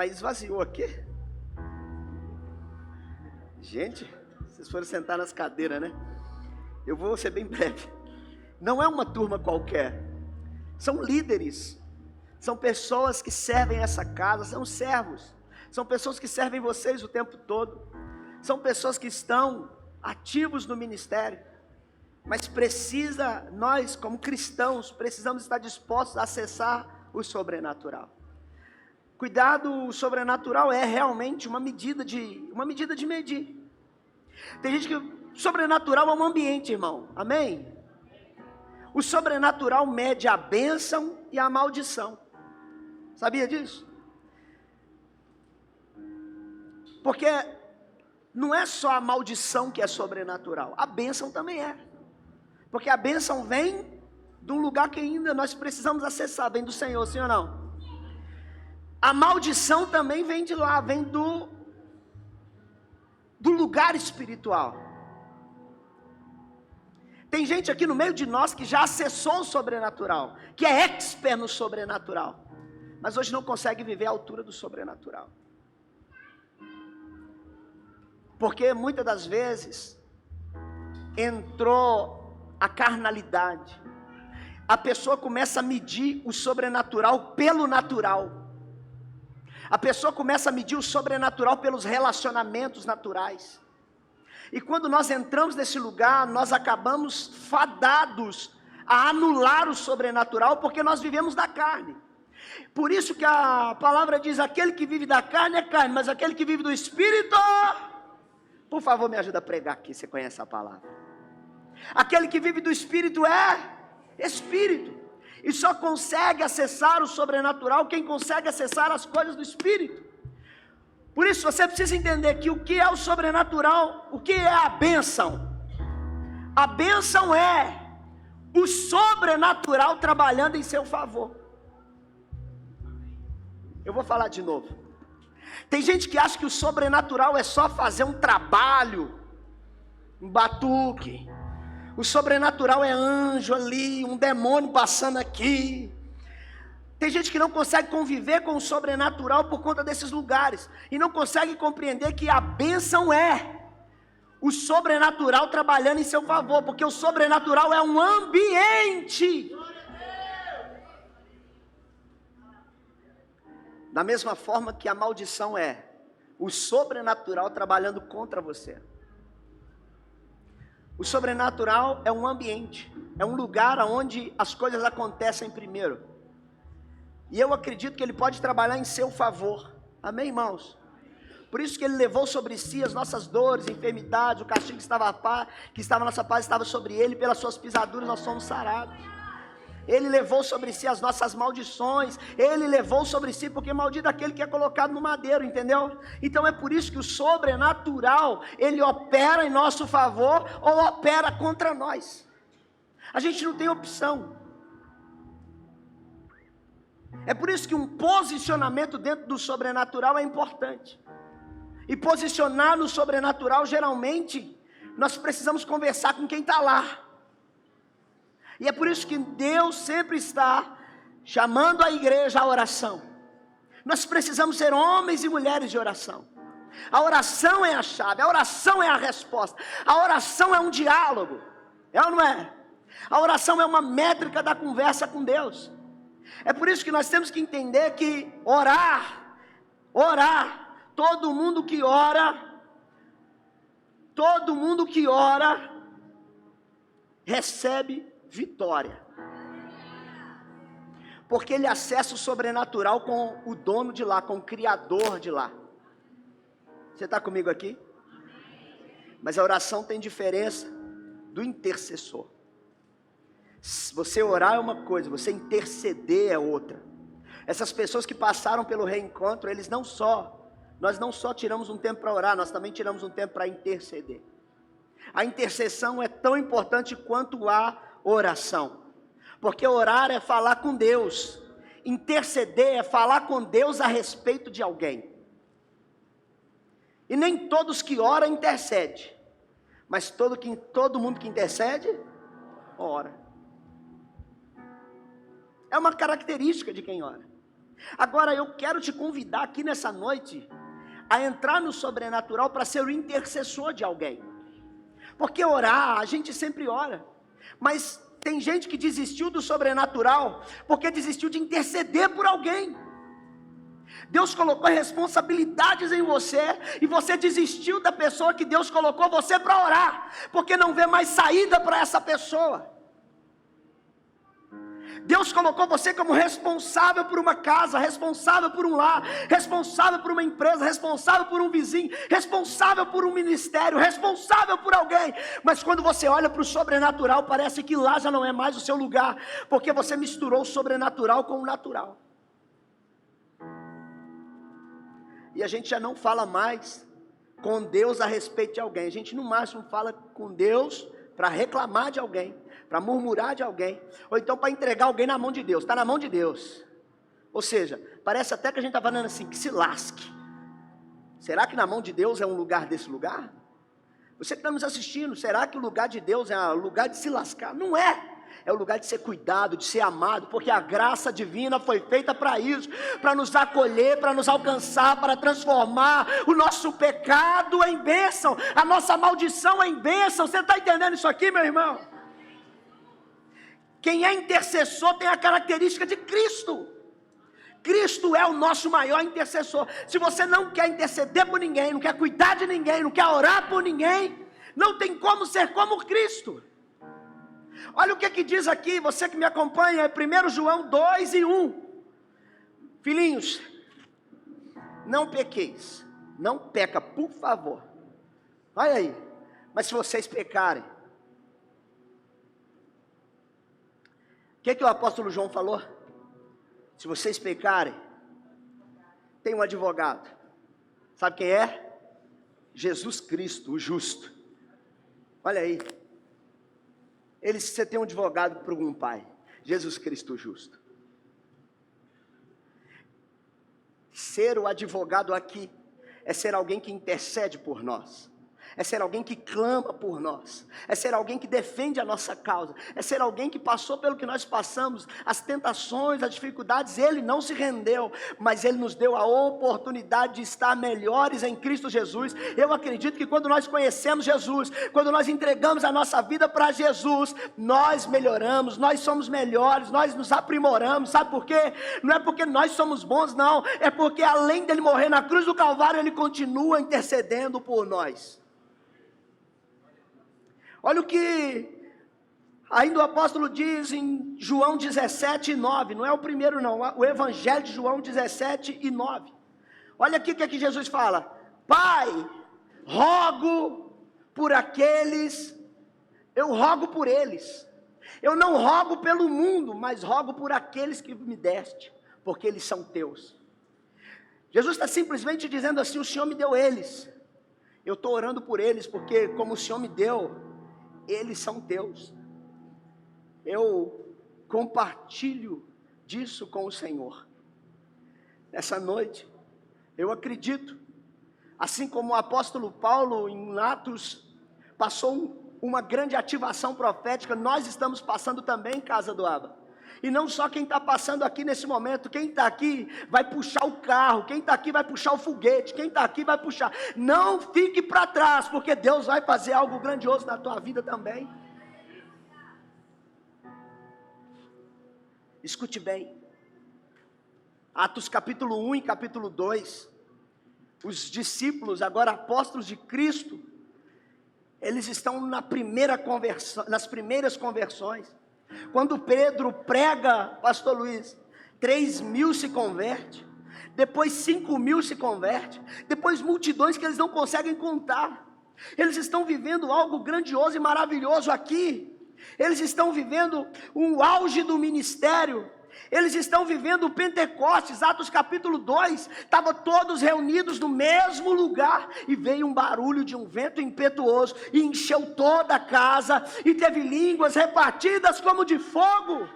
esvaziou aqui. Gente, vocês foram sentar nas cadeiras, né? Eu vou ser bem breve. Não é uma turma qualquer. São líderes. São pessoas que servem essa casa. São servos. São pessoas que servem vocês o tempo todo. São pessoas que estão ativos no ministério. Mas nós como cristãos, precisamos estar dispostos a acessar o sobrenatural. Cuidado, o sobrenatural é realmente uma medida de medir. Tem gente que o sobrenatural é um ambiente, irmão. Amém? O sobrenatural mede a bênção e a maldição. Sabia disso? Porque não é só a maldição que é sobrenatural, a bênção também é. Porque a bênção vem de um lugar que ainda nós precisamos acessar, vem do Senhor, sim ou não? A maldição também vem de lá, vem do lugar espiritual. Tem gente aqui no meio de nós que já acessou o sobrenatural, que é expert no sobrenatural, mas hoje não consegue viver à altura do sobrenatural. Porque muitas das vezes entrou a carnalidade. A pessoa começa a medir o sobrenatural pelo natural. A pessoa começa a medir o sobrenatural pelos relacionamentos naturais. E quando nós entramos nesse lugar, nós acabamos fadados a anular o sobrenatural, porque nós vivemos da carne. Por isso que a palavra diz, aquele que vive da carne é carne, mas aquele que vive do Espírito... Por favor, me ajuda a pregar aqui, você conhece a palavra. Aquele que vive do Espírito é Espírito. E só consegue acessar o sobrenatural quem consegue acessar as coisas do Espírito. Por isso você precisa entender que o que é o sobrenatural, o que é a bênção. A bênção é o sobrenatural trabalhando em seu favor. Eu vou falar de novo. Tem gente que acha que o sobrenatural é só fazer um trabalho, um batuque. O sobrenatural é anjo ali, um demônio passando aqui. Tem gente que não consegue conviver com o sobrenatural por conta desses lugares. E não consegue compreender que a bênção é o sobrenatural trabalhando em seu favor. Porque o sobrenatural é um ambiente. Da mesma forma que a maldição é o sobrenatural trabalhando contra você. O sobrenatural é um ambiente, é um lugar onde as coisas acontecem primeiro. E eu acredito que ele pode trabalhar em seu favor. Amém, irmãos? Por isso que ele levou sobre si as nossas dores, enfermidades, o castigo que estava a nossa paz estava sobre ele, pelas suas pisaduras nós somos sarados. Ele levou sobre si as nossas maldições, ele levou sobre si, porque maldito é aquele que é colocado no madeiro, entendeu? Então é por isso que o sobrenatural, ele opera em nosso favor ou opera contra nós. A gente não tem opção. É por isso que um posicionamento dentro do sobrenatural é importante. E posicionar no sobrenatural, geralmente, nós precisamos conversar com quem está lá. E é por isso que Deus sempre está chamando a igreja à oração. Nós precisamos ser homens e mulheres de oração. A oração é a chave, a oração é a resposta. A oração é um diálogo, é ou não é? A oração é uma métrica da conversa com Deus. É por isso que nós temos que entender que orar, todo mundo que ora, recebe vitória. Porque ele acessa o sobrenatural com o dono de lá, com o criador de lá. Você está comigo aqui? Mas a oração tem diferença do intercessor. Você orar é uma coisa, você interceder é outra. Essas pessoas que passaram pelo reencontro, nós não só tiramos um tempo para orar, nós também tiramos um tempo para interceder. A intercessão é tão importante quanto a oração. Porque orar é falar com Deus, interceder é falar com Deus a respeito de alguém. E nem todos que oram intercedem, mas todo mundo que intercede, ora. É uma característica de quem ora. Agora eu quero te convidar aqui nessa noite a entrar no sobrenatural para ser o intercessor de alguém. Porque orar, a gente sempre ora, mas tem gente que desistiu do sobrenatural porque desistiu de interceder por alguém. Deus colocou responsabilidades em você e você desistiu da pessoa que Deus colocou você para orar, porque não vê mais saída para essa pessoa. Deus colocou você como responsável por uma casa, responsável por um lar, responsável por uma empresa, responsável por um vizinho, responsável por um ministério, responsável por alguém. Mas quando você olha para o sobrenatural, parece que lá já não é mais o seu lugar, porque você misturou o sobrenatural com o natural. E a gente já não fala mais com Deus a respeito de alguém. A gente no máximo fala com Deus para reclamar de alguém, para murmurar de alguém, ou então para entregar alguém na mão de Deus. Está na mão de Deus. Ou seja, parece até que a gente está falando assim, que se lasque. Será que na mão de Deus é um lugar desse lugar? Você que está nos assistindo, será que o lugar de Deus é o lugar de se lascar? Não é. É o lugar de ser cuidado, de ser amado, porque a graça divina foi feita para isso, para nos acolher, para nos alcançar, para transformar o nosso pecado em bênção, a nossa maldição em bênção. Você está entendendo isso aqui, meu irmão? Quem é intercessor tem a característica de Cristo. Cristo é o nosso maior intercessor. Se você não quer interceder por ninguém, não quer cuidar de ninguém, não quer orar por ninguém, não tem como ser como Cristo. Olha o que diz aqui, você que me acompanha, é 1 João 2:1. Filhinhos, não pequeis, não peca, por favor. Olha aí, mas se vocês pecarem, o que o apóstolo João falou? Se vocês pecarem, tem um advogado. Sabe quem é? Jesus Cristo, o justo. Olha aí. Você tem um advogado para um pai. Jesus Cristo, o justo. Ser o advogado aqui é ser alguém que intercede por nós. É ser alguém que clama por nós, é ser alguém que defende a nossa causa, é ser alguém que passou pelo que nós passamos, as tentações, as dificuldades. Ele não se rendeu, mas Ele nos deu a oportunidade de estar melhores em Cristo Jesus. Eu acredito que quando nós conhecemos Jesus, quando nós entregamos a nossa vida para Jesus, nós melhoramos, nós somos melhores, nós nos aprimoramos. Sabe por quê? Não é porque nós somos bons, não, é porque além dele morrer na cruz do Calvário, Ele continua intercedendo por nós. Olha o que ainda o apóstolo diz em João 17:9, não é o primeiro não, o Evangelho de João 17:9. Olha aqui o que Jesus fala: Pai, rogo por aqueles, eu rogo por eles, eu não rogo pelo mundo, mas rogo por aqueles que me deste, porque eles são teus. Jesus está simplesmente dizendo assim: o Senhor me deu eles, eu estou orando por eles, porque como o Senhor me deu, eles são teus. eu compartilho disso com o Senhor. Nessa noite, eu acredito, assim como o apóstolo Paulo em Atos passou uma grande ativação profética, nós estamos passando também em Casa do Aba. E não só quem está passando aqui nesse momento, quem está aqui vai puxar o carro, quem está aqui vai puxar o foguete, quem está aqui vai puxar. Não fique para trás, porque Deus vai fazer algo grandioso na tua vida também. Escute bem, Atos capítulo 1 e capítulo 2, os discípulos, agora apóstolos de Cristo, eles estão nas primeiras conversões. Quando Pedro prega, pastor Luiz, 3.000 se converte, depois 5.000 se converte, depois multidões que eles não conseguem contar. Eles estão vivendo algo grandioso e maravilhoso aqui. Eles estão vivendo um auge do ministério. Eles estão vivendo o Pentecostes. Atos capítulo 2, estavam todos reunidos no mesmo lugar, e veio um barulho de um vento impetuoso, e encheu toda a casa, e teve línguas repartidas como de fogo.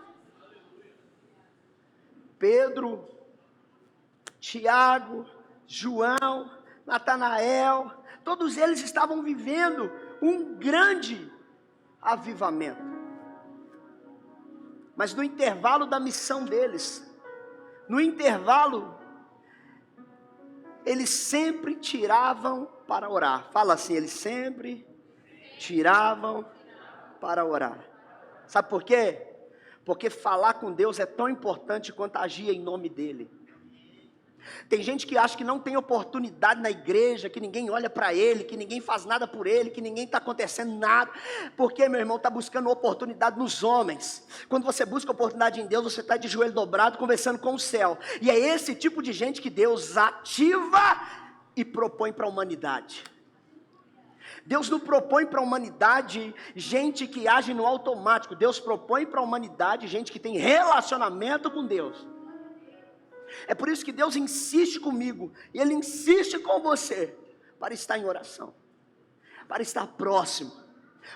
Pedro, Tiago, João, Natanael, todos eles estavam vivendo um grande avivamento. Mas no intervalo da missão deles, no intervalo, eles sempre tiravam para orar. Fala assim, eles sempre tiravam para orar. Sabe por quê? Porque falar com Deus é tão importante quanto agir em nome dEle. Tem gente que acha que não tem oportunidade na igreja, que ninguém olha para ele, que ninguém faz nada por ele, que ninguém está acontecendo nada, porque, meu irmão, está buscando oportunidade nos homens. Quando você busca oportunidade em Deus, você está de joelho dobrado, conversando com o céu, e é esse tipo de gente que Deus ativa e propõe para a humanidade. Deus não propõe para a humanidade gente que age no automático, Deus propõe para a humanidade gente que tem relacionamento com Deus. É por isso que Deus insiste comigo, e Ele insiste com você, para estar em oração, para estar próximo,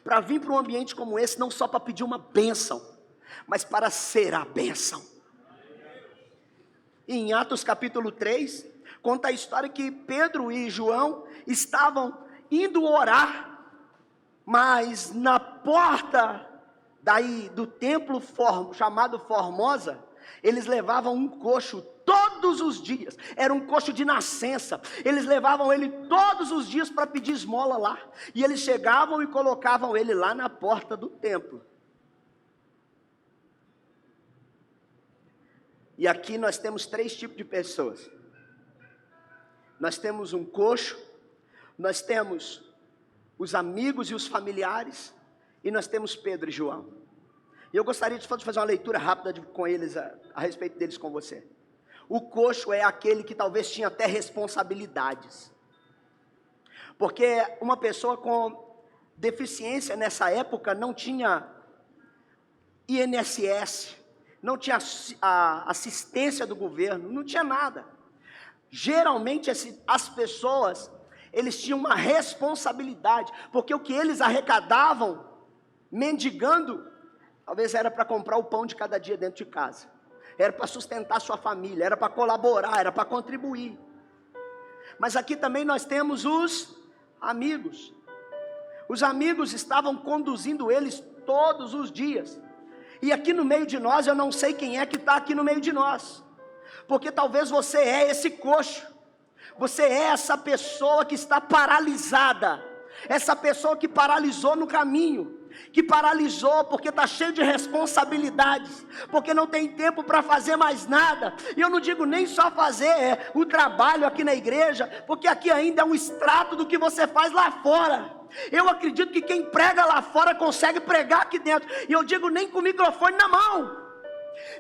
para vir para um ambiente como esse, não só para pedir uma bênção, mas para ser a bênção. E em Atos capítulo 3, conta a história que Pedro e João estavam indo orar, mas na porta do templo chamado Formosa, eles levavam um coxo todos os dias, era um coxo de nascença, eles levavam ele todos os dias para pedir esmola lá, e eles chegavam e colocavam ele lá na porta do templo. E aqui nós temos 3 tipos de pessoas. Nós temos um coxo, nós temos os amigos e os familiares, e nós temos Pedro e João. E eu gostaria de fazer uma leitura rápida com eles, a respeito deles com você. O coxo é aquele que talvez tinha até responsabilidades. Porque uma pessoa com deficiência nessa época não tinha INSS, não tinha a assistência do governo, não tinha nada. Geralmente as pessoas, eles tinham uma responsabilidade, porque o que eles arrecadavam, mendigando, talvez era para comprar o pão de cada dia dentro de casa, era para sustentar sua família, era para colaborar, era para contribuir. Mas aqui também nós temos os amigos. Os amigos estavam conduzindo eles todos os dias. E aqui no meio de nós, eu não sei quem é que está aqui no meio de nós, porque talvez você é esse coxo, você é essa pessoa que está paralisada, essa pessoa que paralisou no caminho, que paralisou porque está cheio de responsabilidades, porque não tem tempo para fazer mais nada. E eu não digo nem só fazer o trabalho aqui na igreja, porque aqui ainda é um extrato do que você faz lá fora. Eu acredito que quem prega lá fora consegue pregar aqui dentro, e eu digo nem com o microfone na mão.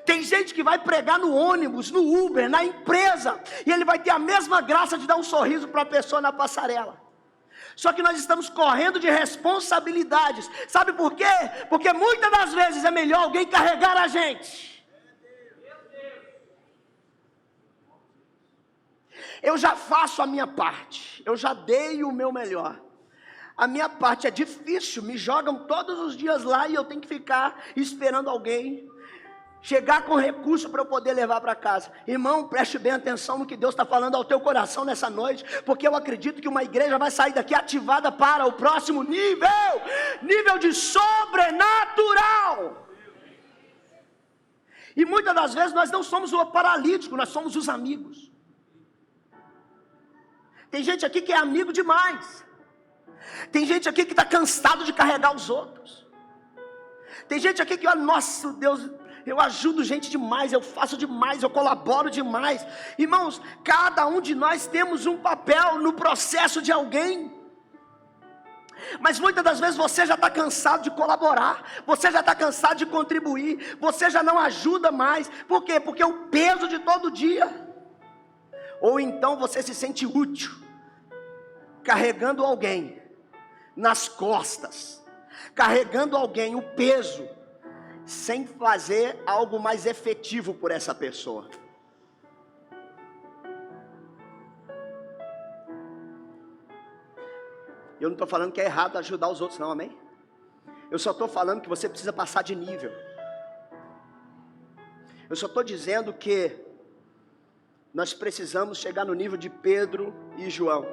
Tem gente que vai pregar no ônibus, no Uber, na empresa, e ele vai ter a mesma graça de dar um sorriso para a pessoa na passarela. Só que nós estamos correndo de responsabilidades. Sabe por quê? Porque muitas das vezes é melhor alguém carregar a gente. Eu já faço a minha parte, eu já dei o meu melhor. A minha parte é difícil, me jogam todos os dias lá e eu tenho que ficar esperando alguém chegar com recurso para eu poder levar para casa. Irmão, preste bem atenção no que Deus está falando ao teu coração nessa noite, porque eu acredito que uma igreja vai sair daqui ativada para o próximo nível de sobrenatural. E muitas das vezes nós não somos o paralítico, nós somos os amigos. Tem gente aqui que é amigo demais. Tem gente aqui que está cansado de carregar os outros. Tem gente aqui que, nossa Deus, eu ajudo gente demais, eu faço demais, eu colaboro demais. Irmãos, cada um de nós temos um papel no processo de alguém. Mas muitas das vezes você já está cansado de colaborar, você já está cansado de contribuir, você já não ajuda mais. Por quê? Porque é o peso de todo dia. Ou então você se sente útil, carregando alguém nas costas, carregando alguém, o peso, sem fazer algo mais efetivo por essa pessoa. Eu não estou falando que é errado ajudar os outros não, amém? Eu só estou falando que você precisa passar de nível. Eu só estou dizendo que nós precisamos chegar no nível de Pedro e João.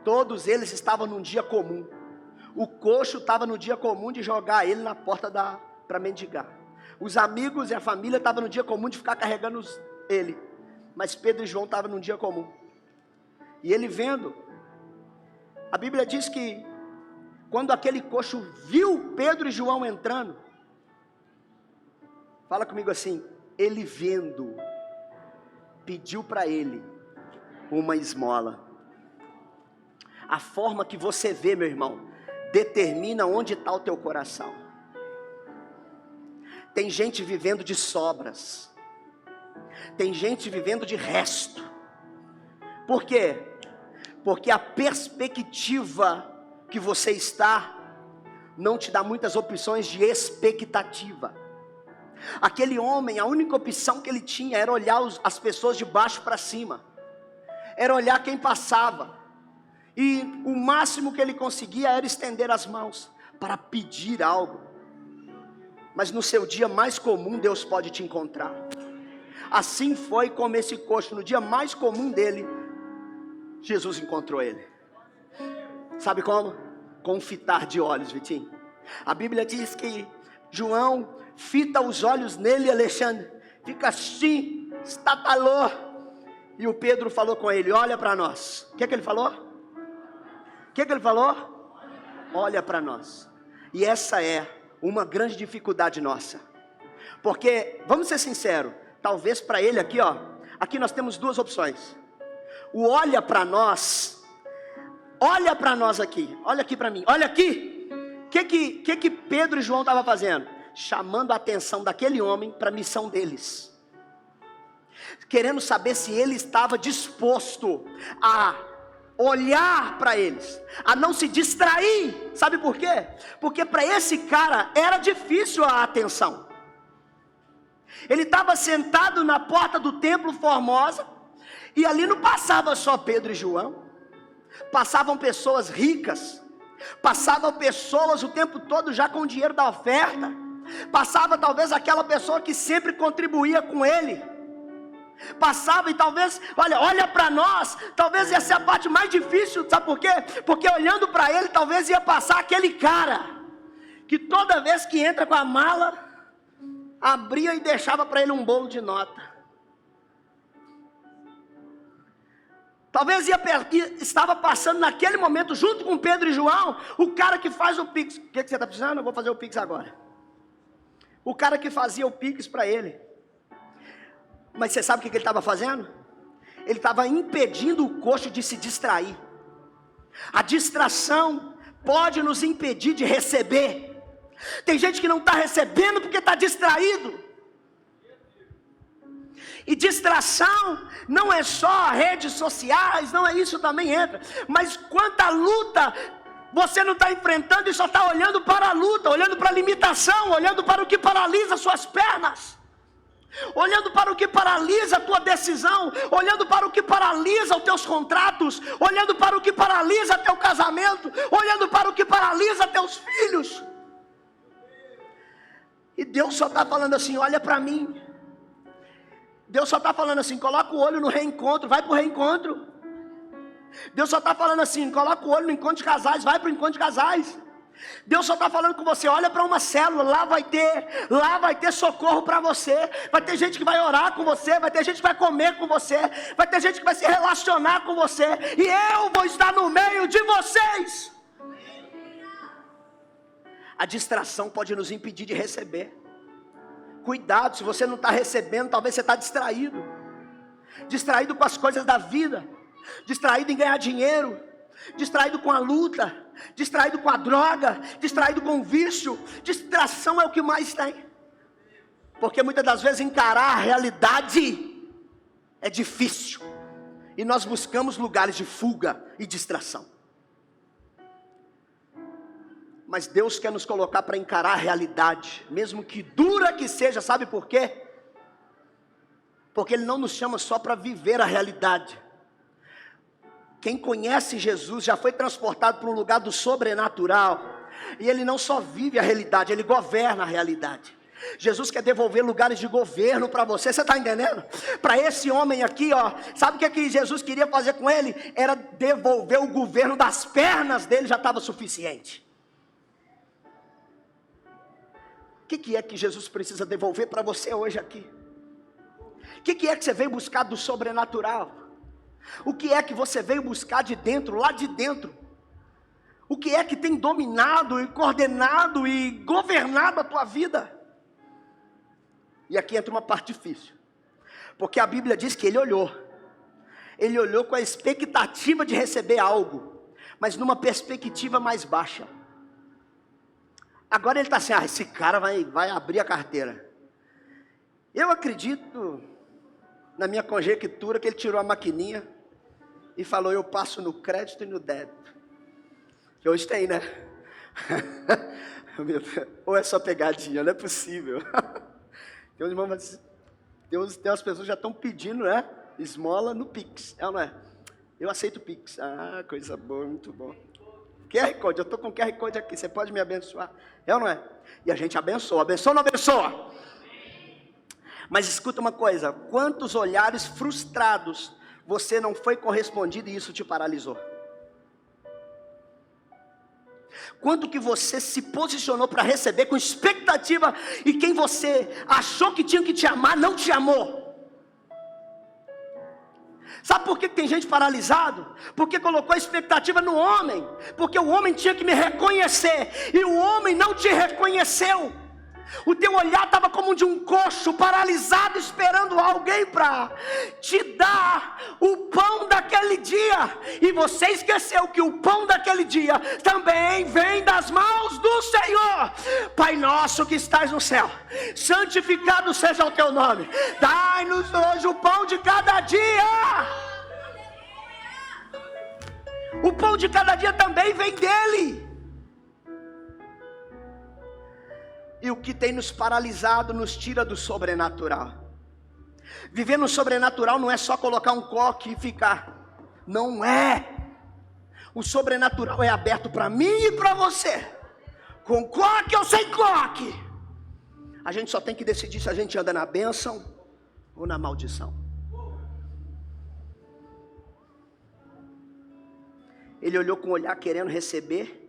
Todos eles estavam num dia comum. O coxo estava no dia comum de jogar ele na porta para mendigar. Os amigos e a família estavam no dia comum de ficar carregando ele. Mas Pedro e João estavam num dia comum. E ele vendo, a Bíblia diz que quando aquele coxo viu Pedro e João entrando, fala comigo assim, ele vendo, pediu para ele uma esmola. A forma que você vê, meu irmão, determina onde está o teu coração. Tem gente vivendo de sobras, tem gente vivendo de resto. Por quê? Porque a perspectiva que você está não te dá muitas opções de expectativa. Aquele homem, a única opção que ele tinha era olhar as pessoas de baixo para cima, era olhar quem passava, e o máximo que ele conseguia era estender as mãos para pedir algo. Mas no seu dia mais comum Deus pode te encontrar. Assim foi como esse coxo, no dia mais comum dele, Jesus encontrou ele. Sabe como? Com um fitar de olhos, Vitinho. A Bíblia diz que João fita os olhos nele, Alexandre, fica assim, estatalou. E o Pedro falou com ele, olha para nós. O que ele falou? O que ele falou? Olha para nós. E essa é uma grande dificuldade nossa. Porque, vamos ser sinceros, talvez para ele aqui, ó, aqui nós temos duas opções. O olha para nós aqui, olha aqui para mim, olha aqui. O que Pedro e João estavam fazendo? Chamando a atenção daquele homem para a missão deles. Querendo saber se ele estava disposto a olhar para eles, a não se distrair. Sabe por quê? Porque para esse cara era difícil a atenção. Ele estava sentado na porta do templo Formosa, e ali não passava só Pedro e João, passavam pessoas ricas, passavam pessoas o tempo todo já com o dinheiro da oferta, passava talvez aquela pessoa que sempre contribuía com ele, passava e talvez, olha para nós, talvez ia ser a parte mais difícil, sabe por quê? Porque olhando para ele, talvez ia passar aquele cara, que toda vez que entra com a mala, abria e deixava para ele um bolo de nota. Talvez estava passando naquele momento, junto com Pedro e João, o cara que faz o Pix. O que você está precisando? Eu vou fazer o Pix agora. O cara que fazia o Pix para ele. Mas você sabe o que ele estava fazendo? Ele estava impedindo o coxo de se distrair. A distração pode nos impedir de receber. Tem gente que não está recebendo porque está distraído. E distração não é só redes sociais, não é isso, também entra. Mas quanta luta você não está enfrentando e só está olhando para a luta, olhando para a limitação, olhando para o que paralisa suas pernas. olhando para o que paralisa a tua decisão, olhando para o que paralisa os teus contratos, olhando para o que paralisa teu casamento, olhando para o que paralisa teus filhos. E Deus só está falando assim, olha para mim. Deus só está falando assim, coloca o olho no reencontro, vai para o reencontro. Deus só está falando assim, coloca o olho no encontro de casais, vai para o encontro de casais. Deus só está falando com você, olha para uma célula, lá vai ter socorro para você, vai ter gente que vai orar com você, vai ter gente que vai comer com você, vai ter gente que vai se relacionar com você, e eu vou estar no meio de vocês. A distração pode nos impedir de receber. Cuidado, se você não está recebendo, talvez você está distraído. Distraído com as coisas da vida, distraído em ganhar dinheiro, distraído com a luta, distraído com a droga, distraído com o vício. Distração é o que mais tem. Porque muitas das vezes encarar a realidade é difícil, e nós buscamos lugares de fuga e distração. Mas Deus quer nos colocar para encarar a realidade, mesmo que dura que seja. Sabe por quê? Porque Ele não nos chama só para viver a realidade. Quem conhece Jesus já foi transportado para um lugar do sobrenatural, e ele não só vive a realidade, ele governa a realidade. Jesus quer devolver lugares de governo para você, você está entendendo? Para esse homem aqui, ó, sabe o que Jesus queria fazer com ele? Era devolver o governo das pernas dele, já estava suficiente. O que é que Jesus precisa devolver para você hoje aqui? O que é que você veio buscar do sobrenatural? O que é que você veio buscar de dentro, lá de dentro? O que é que tem dominado e coordenado e governado a tua vida? E aqui entra uma parte difícil, porque a Bíblia diz que ele olhou com a expectativa de receber algo, mas numa perspectiva mais baixa. Agora ele está assim, esse cara vai abrir a carteira. Eu acredito, na minha conjectura, que ele tirou a maquininha e falou, eu passo no crédito e no débito. Que hoje tem, né? Ou é só pegadinha, não é possível. Tem umas pessoas que já estão pedindo, né? Esmola no Pix, é ou não é? Eu aceito o Pix. Ah, coisa boa, muito bom. QR Code, eu estou com QR Code aqui, você pode me abençoar, é ou não é? E a gente abençoa ou não abençoa? Mas escuta uma coisa, quantos olhares frustrados você não foi correspondido e isso te paralisou? Quanto que você se posicionou para receber com expectativa, e quem você achou que tinha que te amar, não te amou? Sabe por que tem gente paralisado? Porque colocou a expectativa no homem, porque o homem tinha que me reconhecer, e o homem não te reconheceu. O teu olhar estava como de um coxo paralisado, esperando alguém para te dar o pão daquele dia, e você esqueceu que o pão daquele dia também vem das mãos do Senhor. Pai nosso que estás no céu, santificado seja o teu nome, dai-nos hoje o pão de cada dia. O pão de cada dia também vem dele. E o que tem nos paralisado nos tira do sobrenatural. Viver no sobrenatural não é só colocar um coque e ficar. Não é. O sobrenatural é aberto para mim e para você, com coque ou sem coque. A gente só tem que decidir se a gente anda na bênção ou na maldição. Ele olhou com o olhar querendo receber,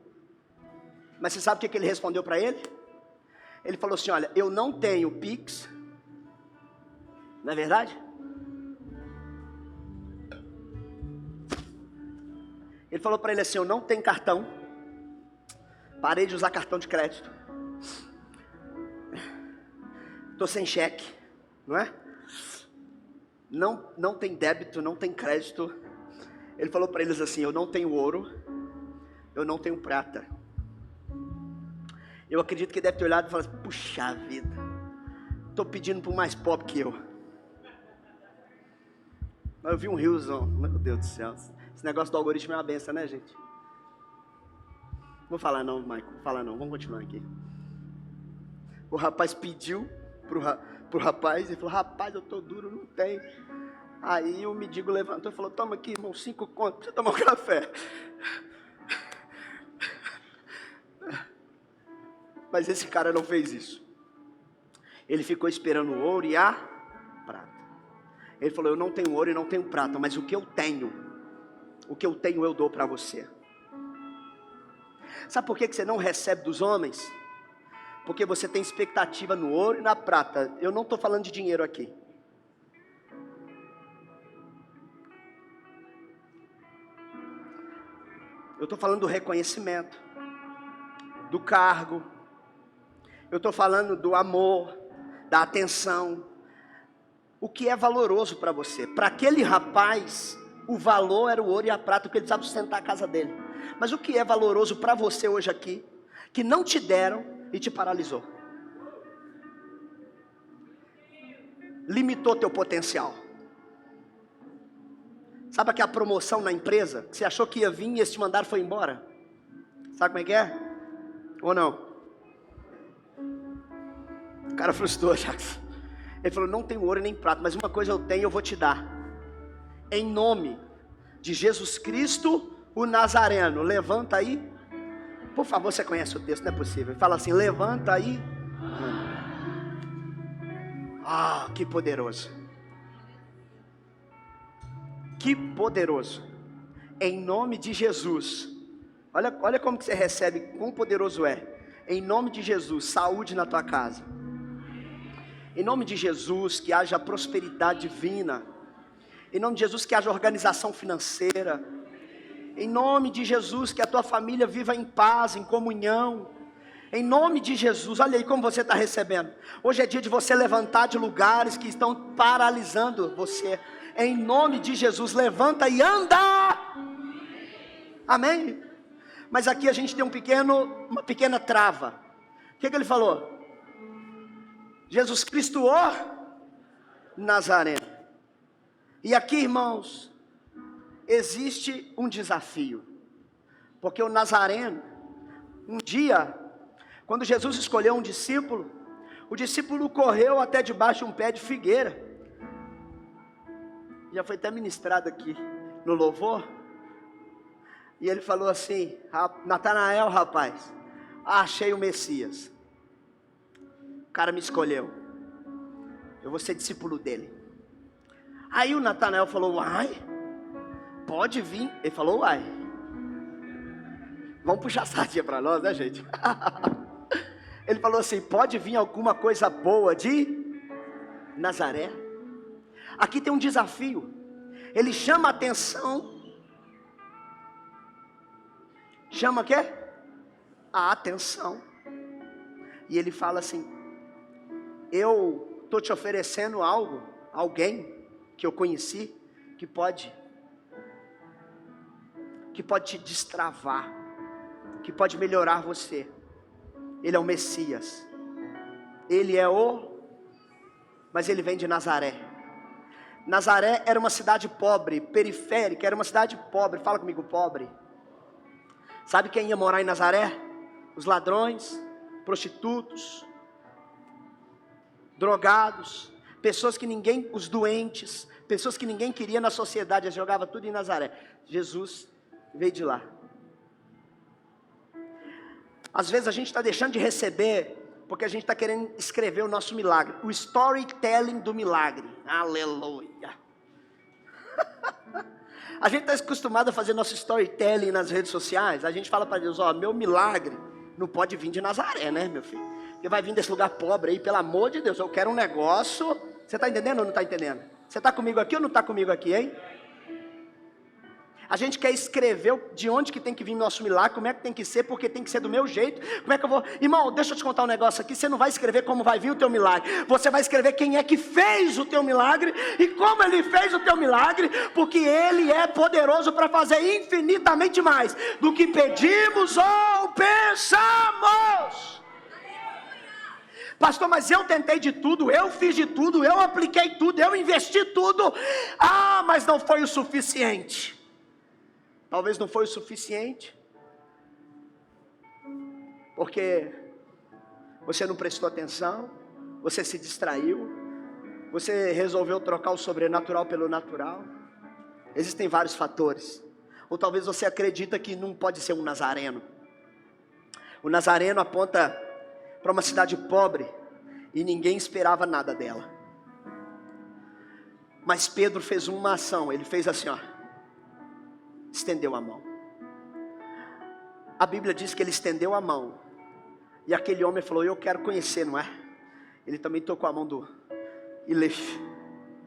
mas você sabe o que ele respondeu para ele? Ele falou assim, olha, eu não tenho Pix, não é verdade? Ele falou para ele assim, eu não tenho cartão, parei de usar cartão de crédito, estou sem cheque, não é? Não tem débito, não tem crédito. Ele falou para eles assim, eu não tenho ouro, eu não tenho prata. Eu acredito que deve ter olhado e falado assim, puxa vida, estou pedindo para o mais pobre que eu. Mas eu vi um riozão, meu Deus do céu. Esse negócio do algoritmo é uma benção, né, gente? Vou falar não, Michael, vou falar não, vamos continuar aqui. O rapaz pediu pro rapaz, ele falou, rapaz, eu tô duro, não tem. Aí o mendigo levantou e falou, toma aqui, irmão, 5 contos, pra você tomar um café. Mas esse cara não fez isso. Ele ficou esperando o ouro e a prata. Ele falou, eu não tenho ouro e não tenho prata, mas o que eu tenho eu dou para você. Sabe por que você não recebe dos homens? Porque você tem expectativa no ouro e na prata. Eu não estou falando de dinheiro aqui. Eu estou falando do reconhecimento, do cargo. Eu estou falando do amor, da atenção. O que é valoroso para você? Para aquele rapaz, o valor era o ouro e a prata, porque ele precisava sustentar a casa dele. Mas o que é valoroso para você hoje aqui, que não te deram e te paralisou? Limitou teu potencial. Sabe aquela promoção na empresa, que você achou que ia vir e eles te mandaram e foi embora? Sabe como é que é? Ou não? O cara frustrou, Jackson. Ele falou, não tenho ouro nem prata, mas uma coisa eu tenho, eu vou te dar. Em nome de Jesus Cristo, o Nazareno, levanta aí. Por favor, você conhece o texto, não é possível. Ele fala assim, levanta aí. Ah, que poderoso. Que poderoso. Em nome de Jesus. Olha como que você recebe, quão poderoso é. Em nome de Jesus, saúde na tua casa. Em nome de Jesus, que haja prosperidade divina. Em nome de Jesus, que haja organização financeira. Em nome de Jesus, que a tua família viva em paz, em comunhão. Em nome de Jesus, olha aí como você está recebendo. Hoje é dia de você levantar de lugares que estão paralisando você. Em nome de Jesus, levanta e anda. Amém? Mas aqui a gente tem uma pequena trava. O que ele falou? Jesus Cristo, ó Nazareno. E aqui, irmãos, existe um desafio. Porque o Nazareno, um dia, quando Jesus escolheu um discípulo, o discípulo correu até debaixo de um pé de figueira. Já foi até ministrado aqui no louvor. E ele falou assim, Natanael, rapaz, achei o Messias. O cara me escolheu. Eu vou ser discípulo dele. Aí o Natanael falou, uai, pode vir. Ele falou, uai. Vamos puxar a sardinha para nós, né, gente? Ele falou assim, pode vir alguma coisa boa de Nazaré? Aqui tem um desafio. Ele chama a atenção. Chama o quê? A atenção. E ele fala assim, eu estou te oferecendo algo, alguém que eu conheci, que pode te destravar, que pode melhorar você. Ele é o Messias. Mas ele vem de Nazaré. Nazaré era uma cidade pobre, periférica, era uma cidade pobre. Fala comigo, pobre. Sabe quem ia morar em Nazaré? Os ladrões, prostitutos, drogados, pessoas que ninguém, os doentes, pessoas que ninguém queria na sociedade, eles jogavam tudo em Nazaré. Jesus veio de lá. Às vezes a gente está deixando de receber, porque a gente está querendo escrever o nosso milagre, o storytelling do milagre. Aleluia. A gente está acostumado a fazer nosso storytelling nas redes sociais. A gente fala para Deus, ó, meu milagre não pode vir de Nazaré, né, meu filho? Porque vai vir desse lugar pobre aí, pelo amor de Deus, eu quero um negócio. Você está entendendo ou não está entendendo? Você está comigo aqui ou não está comigo aqui, hein? A gente quer escrever de onde que tem que vir nosso milagre, como é que tem que ser, porque tem que ser do meu jeito. Como é que eu vou... Irmão, deixa eu te contar um negócio aqui. Você não vai escrever como vai vir o teu milagre. Você vai escrever quem é que fez o teu milagre e como ele fez o teu milagre, porque ele é poderoso para fazer infinitamente mais do que pedimos ou pensamos. Pastor, mas eu tentei de tudo, eu fiz de tudo, eu apliquei tudo, eu investi tudo. Ah, mas não foi o suficiente. Talvez não foi o suficiente, porque você não prestou atenção, você se distraiu, Você resolveu trocar o sobrenatural pelo natural? Existem vários fatores. Ou talvez você acredita que não pode ser um nazareno. O nazareno aponta para uma cidade pobre e ninguém esperava nada dela. Mas Pedro fez uma ação, ele fez assim, ó, estendeu a mão. A Bíblia diz que ele estendeu a mão e aquele homem falou: eu quero conhecer, não é? Ele também tocou a mão e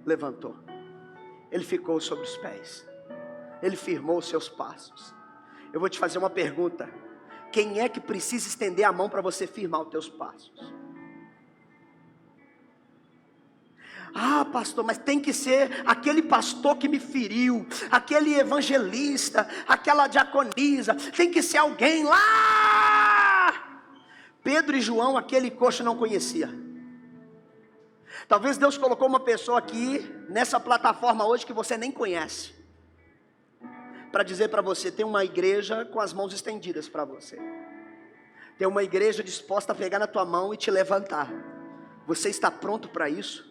levantou. Ele ficou sobre os pés. Ele firmou os seus passos. Eu vou te fazer uma pergunta: quem é que precisa estender a mão para você firmar os teus passos? Ah, pastor, mas tem que ser aquele pastor que me feriu, aquele evangelista, aquela diaconisa, tem que ser alguém lá. Pedro e João, aquele coxo não conhecia. Talvez Deus colocou uma pessoa aqui, nessa plataforma hoje, que você nem conhece, para dizer para você: tem uma igreja com as mãos estendidas para você, tem uma igreja disposta a pegar na tua mão e te levantar. Você está pronto para isso?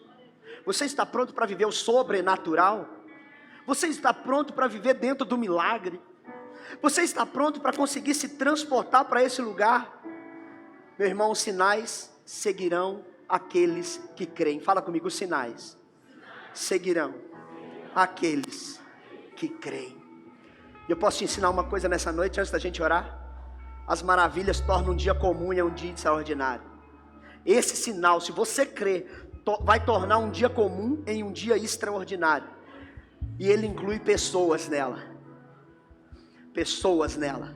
Você está pronto para viver o sobrenatural? Você está pronto para viver dentro do milagre? Você está pronto para conseguir se transportar para esse lugar? Meu irmão, os sinais seguirão aqueles que creem. Fala comigo: os sinais seguirão aqueles que creem. Eu posso te ensinar uma coisa nessa noite, antes da gente orar? As maravilhas tornam um dia comum em um dia extraordinário. Esse sinal, se você crer, vai tornar um dia comum em um dia extraordinário. E ele inclui pessoas nela. Pessoas nela.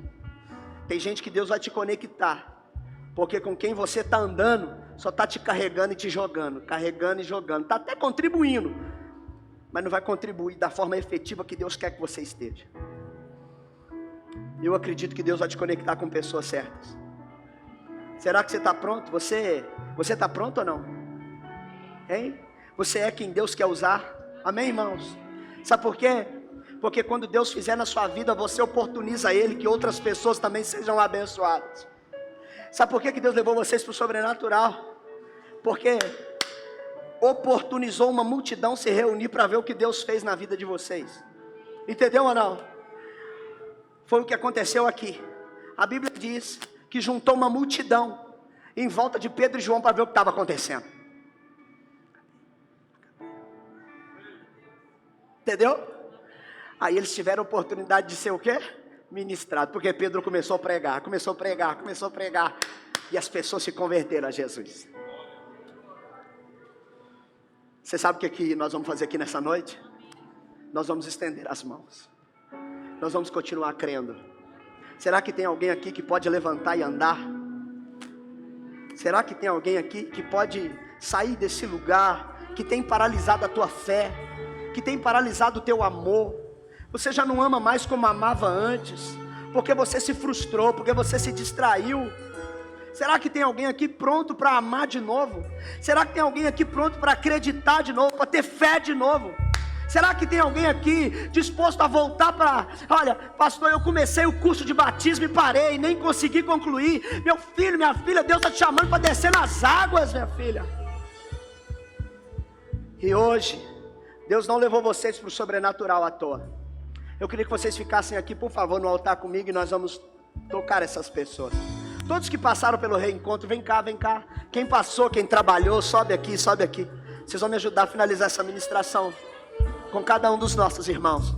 Tem gente que Deus vai te conectar, porque com quem você está andando só está te carregando e te jogando, carregando e jogando. Está até contribuindo, mas não vai contribuir da forma efetiva que Deus quer que você esteja. Eu acredito que Deus vai te conectar com pessoas certas. Será que você está pronto? Você está pronto ou não? Hein? Você é quem Deus quer usar? Amém, irmãos? Sabe por quê? Porque quando Deus fizer na sua vida, você oportuniza Ele, que outras pessoas também sejam abençoadas. Sabe por que Deus levou vocês para o sobrenatural? Porque oportunizou uma multidão se reunir para ver o que Deus fez na vida de vocês. Entendeu ou não? Foi o que aconteceu aqui. A Bíblia diz que juntou uma multidão em volta de Pedro e João para ver o que estava acontecendo. Entendeu? Aí eles tiveram a oportunidade de ser o quê? Ministrado. Porque Pedro começou a pregar. E as pessoas se converteram a Jesus. Você sabe o que nós vamos fazer aqui nessa noite? Nós vamos estender as mãos. Nós vamos continuar crendo. Será que tem alguém aqui que pode levantar e andar? Será que tem alguém aqui que pode sair desse lugar, que tem paralisado a tua fé, que tem paralisado o teu amor? Você já não ama mais como amava antes, porque você se frustrou, porque você se distraiu. Será que tem alguém aqui pronto para amar de novo? Será que tem alguém aqui pronto para acreditar de novo, para ter fé de novo? Será que tem alguém aqui disposto a voltar para... Olha, pastor, eu comecei o curso de batismo e parei, nem consegui concluir. Meu filho, minha filha, Deus está te chamando para descer nas águas, minha filha. E hoje, Deus não levou vocês para o sobrenatural à toa. Eu queria que vocês ficassem aqui, por favor, no altar comigo, e nós vamos tocar essas pessoas. Todos que passaram pelo reencontro, vem cá, vem cá. Quem passou, quem trabalhou, sobe aqui, sobe aqui. Vocês vão me ajudar a finalizar essa ministração com cada um dos nossos irmãos.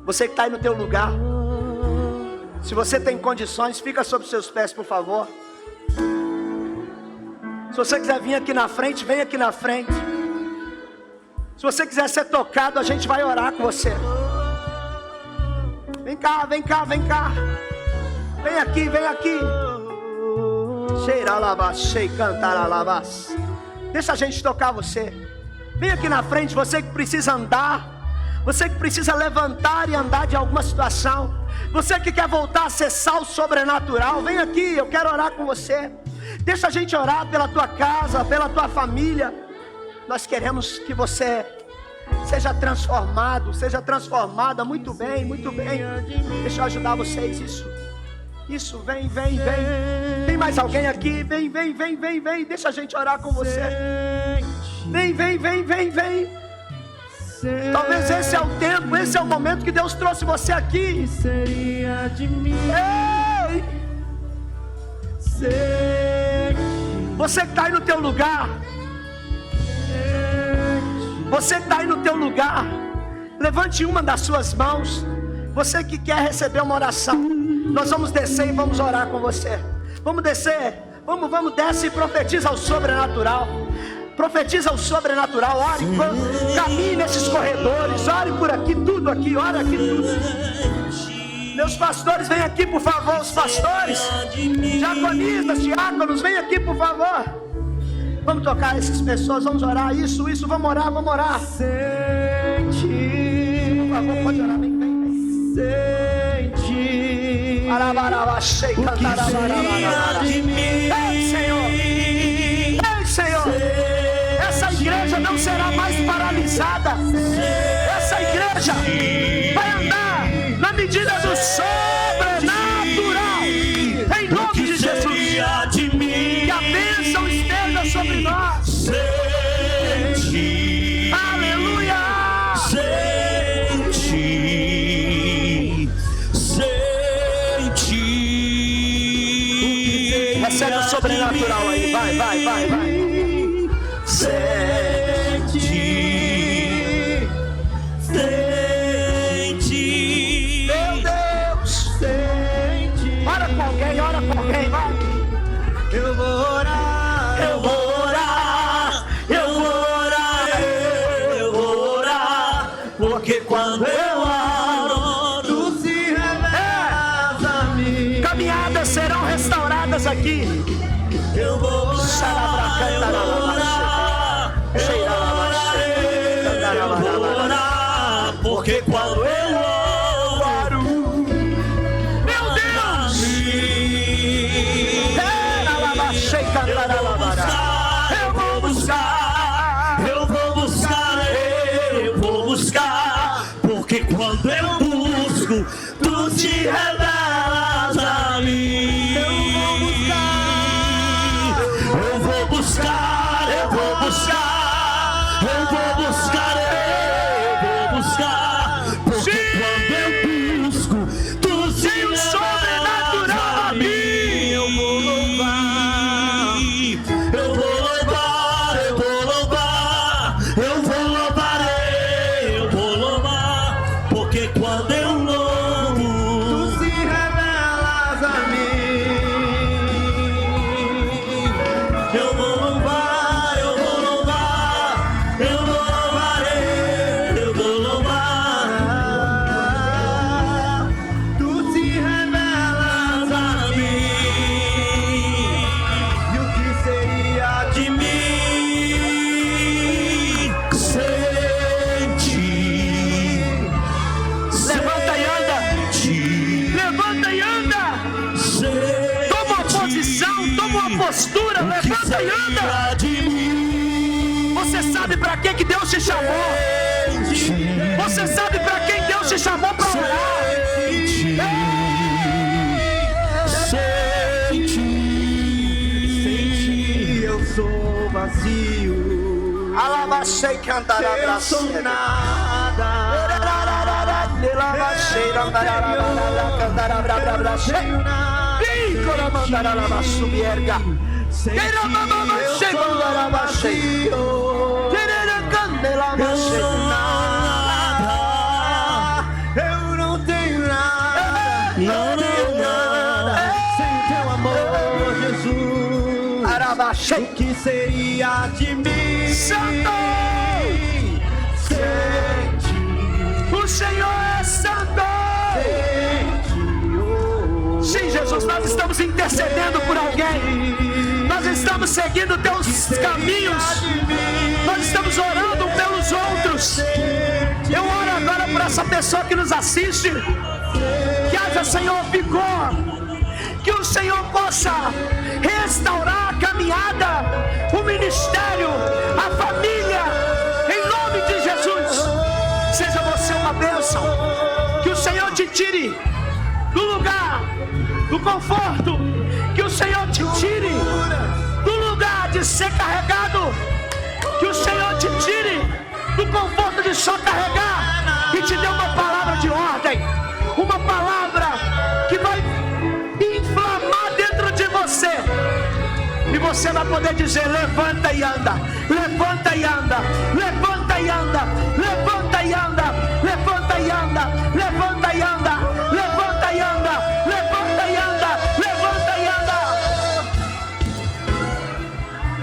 Você que está aí no teu lugar, se você tem condições, fica sobre os seus pés, por favor. Se você quiser vir aqui na frente, vem aqui na frente. Se você quiser ser tocado, a gente vai orar com você. Vem cá, vem cá, vem cá. Vem aqui, vem aqui. Deixa a gente tocar você. Vem aqui na frente, você que precisa andar, você que precisa levantar e andar de alguma situação, você que quer voltar a acessar o sobrenatural, vem aqui, eu quero orar com você. Deixa a gente orar pela tua casa, pela tua família. Nós queremos que você seja transformado, seja transformada. Muito bem, muito bem. Deixa eu ajudar vocês. Isso, vem, vem, vem. Tem mais alguém aqui? Vem, vem, vem, vem, vem. Deixa a gente orar com você. Vem, vem, vem, vem, vem. Talvez esse é o tempo, esse é o momento que Deus trouxe você aqui. Seria de mim. Ei! Você que está aí no teu lugar. Você que está aí no teu lugar. Levante uma das suas mãos. Você que quer receber uma oração. Nós vamos descer e vamos orar com você. Vamos descer. Vamos, desce e profetiza o sobrenatural. Profetiza o sobrenatural. Ore, caminhe nesses corredores. Ore por aqui, tudo aqui. Ore aqui, tudo. Meus pastores, vem aqui, por favor. Os pastores, diaconistas, diáconos, vem aqui, por favor. Vamos tocar essas pessoas. Vamos orar. Isso. Vamos orar, vamos orar. Sente. Por favor, pode orar. Vem. Sente. O que seria de mim? Ei, Senhor. Essa igreja não será mais paralisada. Essa igreja vai andar na medida do sobrenatural. Em nome de Jesus. Que a bênção esteja sobre nós. Aleluia. Recebe o sobrenatural aí. Vai. Sente, meu Deus, sente. Ora com alguém, vai. Eu vou orar, porque quando eu oro, tu se revelas a mim. Caminhadas serão restauradas aqui. Eu vou orar, porque quando eu oro, meu Deus, eu vou buscar, porque quando eu busco, tu te revelas a mim. Eu vou buscar, porque quando eu busco, tu se sobrenatural a mim. Eu vou louvar, porque quando eu louvo, tu se revelas a mim. Eu vou louvar, tu se revelas a mim. E o que seria de mim? Sente. Levanta e anda. Toma uma posição, toma uma postura. Levanta e anda. Você sabe para que Deus te chamou. Você sabe para quem Deus te chamou para orar. Sente, eu sou vazio. Eu sou nada. Eu não tenho nada. Sem teu amor, Jesus. O que seria de mim? Santo! Sente. O Senhor é santo! Sim, Jesus, nós estamos intercedendo por alguém. Nós estamos seguindo teus caminhos. Nós estamos orando pelos outros. Eu oro agora por essa pessoa que nos assiste. Que haja, Senhor, vigor. Que o Senhor possa restaurar a caminhada, o ministério, a família. Em nome de Jesus. Seja você uma bênção. Que o Senhor te tire do lugar do conforto. Que o Senhor te tire do lugar de ser carregado. Que o Senhor te tire do conforto de só carregar e te dê uma palavra de ordem, uma palavra que vai inflamar dentro de você. E você vai poder dizer: levanta e anda, levanta e anda, levanta e anda, levanta e anda, levanta e anda, levanta e anda, levanta e anda, levanta e anda, levanta e anda.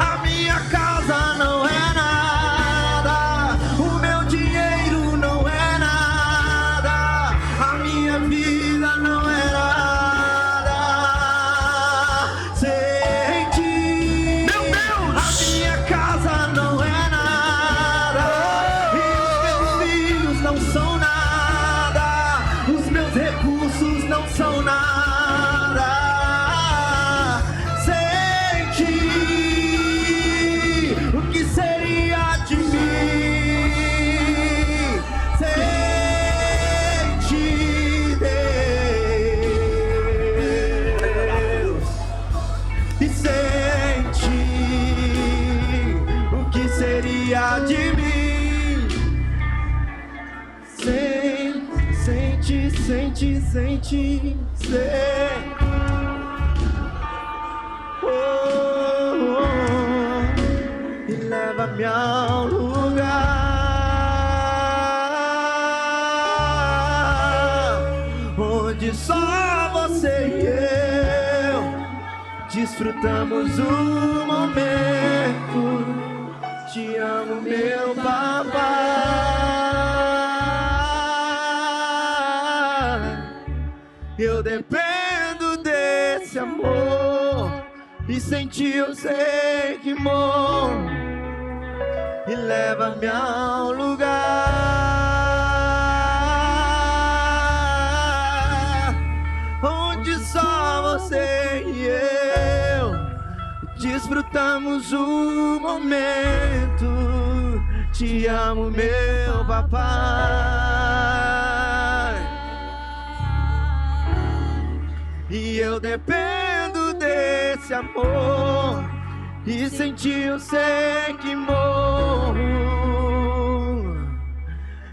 A minha casa não é nada, o meu dinheiro não é nada, a minha vida não é nada sem ti. Meu Deus! A minha casa não é nada, e os meus filhos não são nada, os meus recursos não são nada sem ti. O que seria de mim sem ti, Deus? E sem ti, o que seria de mim? Sem ti, sem ti, sem ti, sem. E leva-me ao lugar onde só você e eu desfrutamos o momento. Te amo, meu papai. Eu dependo desse amor, e sem ti eu sei que morro. E leva-me ao lugar onde só você e eu desfrutamos o momento. Te amo, meu papai. E eu dependo desse amor, e sem ti eu sei que morro.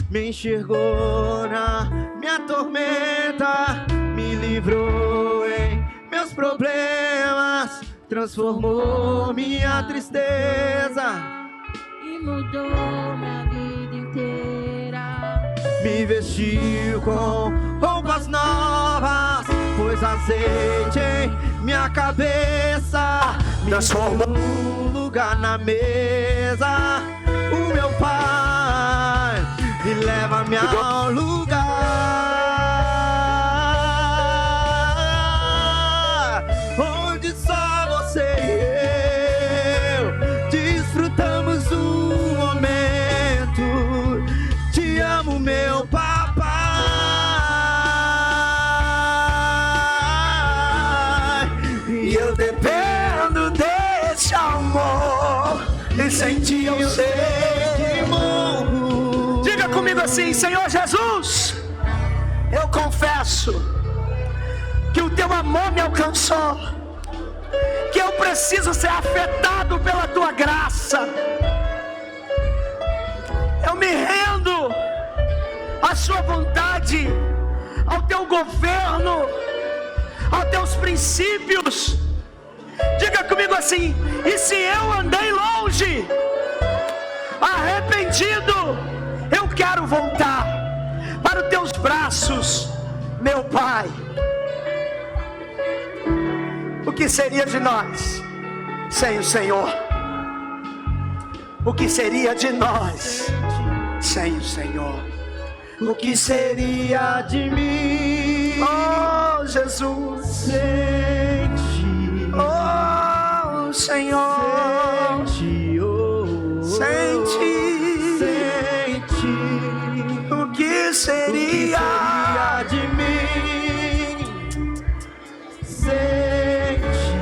Me enxergou na minha tormenta, me livrou em meus problemas, transformou minha tristeza e mudou minha vida inteira. Me vestiu com roupas novas, pôs azeite em minha cabeça, me transformou um lugar na mesa. O meu pai me leva-me ao lugar onde só você e eu desfrutamos o momento. Te amo, meu papai. E eu dependo desse amor, e sem ti eu sei que morro. Diga comigo assim: Senhor Jesus, eu confesso que o teu amor me alcançou, que eu preciso ser afetado pela tua graça. Eu me rendo à sua vontade, ao teu governo, aos teus princípios. Diga comigo assim: e se eu andei longe, arrependido, eu quero voltar para os teus braços, meu Pai. O que seria de nós sem o Senhor? O que seria de nós sem o Senhor? O que seria de mim, oh Jesus, sem ti, oh Senhor, sem ti, oh, sem ti, sem ti. O que seria de mim sem ti,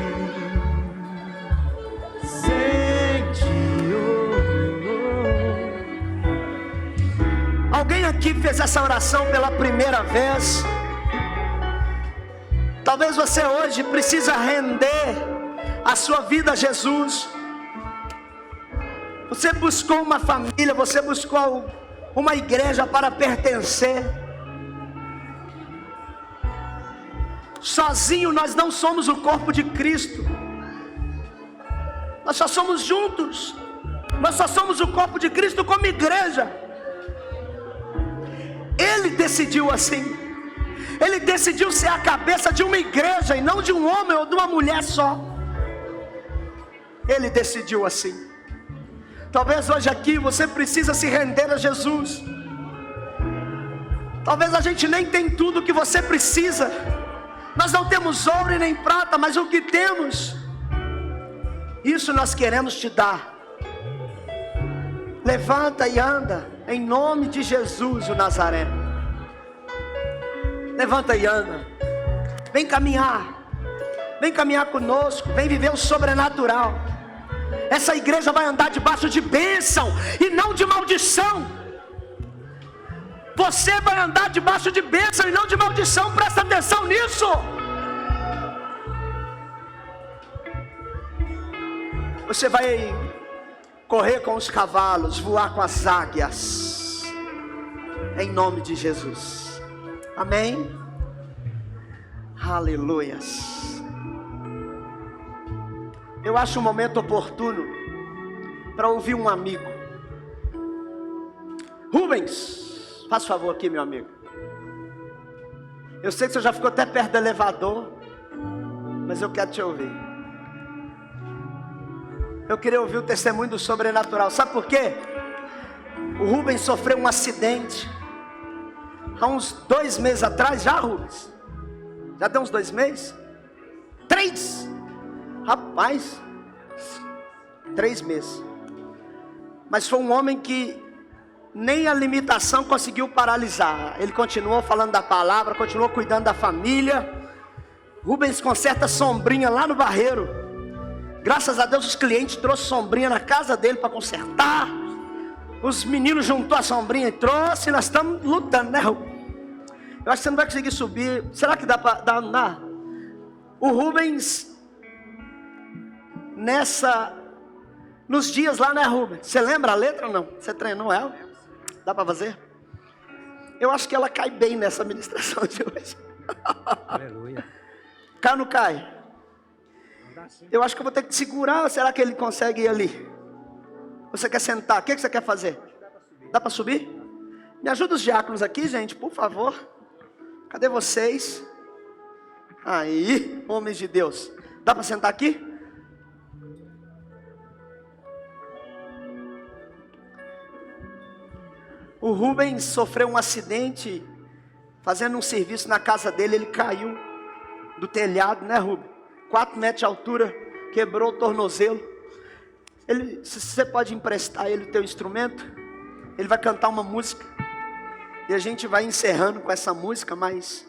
sem ti, oh. Alguém aqui fez essa oração pela primeira vez? Talvez você hoje precisa render a sua vida a Jesus. Você buscou uma família, você buscou uma igreja para pertencer. Sozinho nós não somos o corpo de Cristo. Nós só somos juntos. Nós só somos o corpo de Cristo como igreja. Ele decidiu assim. Ele decidiu ser a cabeça de uma igreja e não de um homem ou de uma mulher só. Ele decidiu assim. Talvez hoje aqui você precisa se render a Jesus. Talvez a gente nem tem tudo o que você precisa. Nós não temos ouro e nem prata, mas o que temos, isso nós queremos te dar. Levanta e anda, em nome de Jesus o Nazareno. Levanta e anda. Vem caminhar. Vem caminhar conosco. Vem viver o sobrenatural. Essa igreja vai andar debaixo de bênção e não de maldição. Você vai andar debaixo de bênção e não de maldição. Presta atenção nisso. Você vai correr com os cavalos, voar com as águias, em nome de Jesus. Amém? Aleluias. Eu acho um momento oportuno para ouvir um amigo. Rubens, faz favor aqui, meu amigo. Eu sei que você já ficou até perto do elevador, mas eu quero te ouvir. Eu queria ouvir o testemunho do sobrenatural. Sabe por quê? O Rubens sofreu um acidente há uns 2 meses atrás. Já, Rubens? Já tem uns 2 meses? 3? Rapaz, 3 meses. Mas foi um homem que nem a limitação conseguiu paralisar. Ele continuou falando da palavra, continuou cuidando da família. Rubens conserta sombrinha lá no Barreiro. Graças a Deus os clientes trouxeram sombrinha na casa dele para consertar. Os meninos juntou a sombrinha e trouxe. Nós estamos lutando, né, Rubens? Eu acho que você não vai conseguir subir. Será que dá para andar? O Rubens, nos dias lá, né, Rubens? Você lembra a letra ou não? Você treinou ela? Dá para fazer? Eu acho que ela cai bem nessa ministração de hoje. Aleluia. Cai ou não cai? Eu acho que eu vou ter que te segurar. Ou será que ele consegue ir ali? Você quer sentar? O que você quer fazer? Dá para subir? Me ajuda os diáconos aqui, gente, por favor. Cadê vocês? Aí, homens de Deus. Dá para sentar aqui? O Rubens sofreu um acidente fazendo um serviço na casa dele. Ele caiu do telhado, né, Rubens? 4 metros de altura, quebrou o tornozelo. Se você pode emprestar ele o teu instrumento, ele vai cantar uma música. E a gente vai encerrando com essa música, mas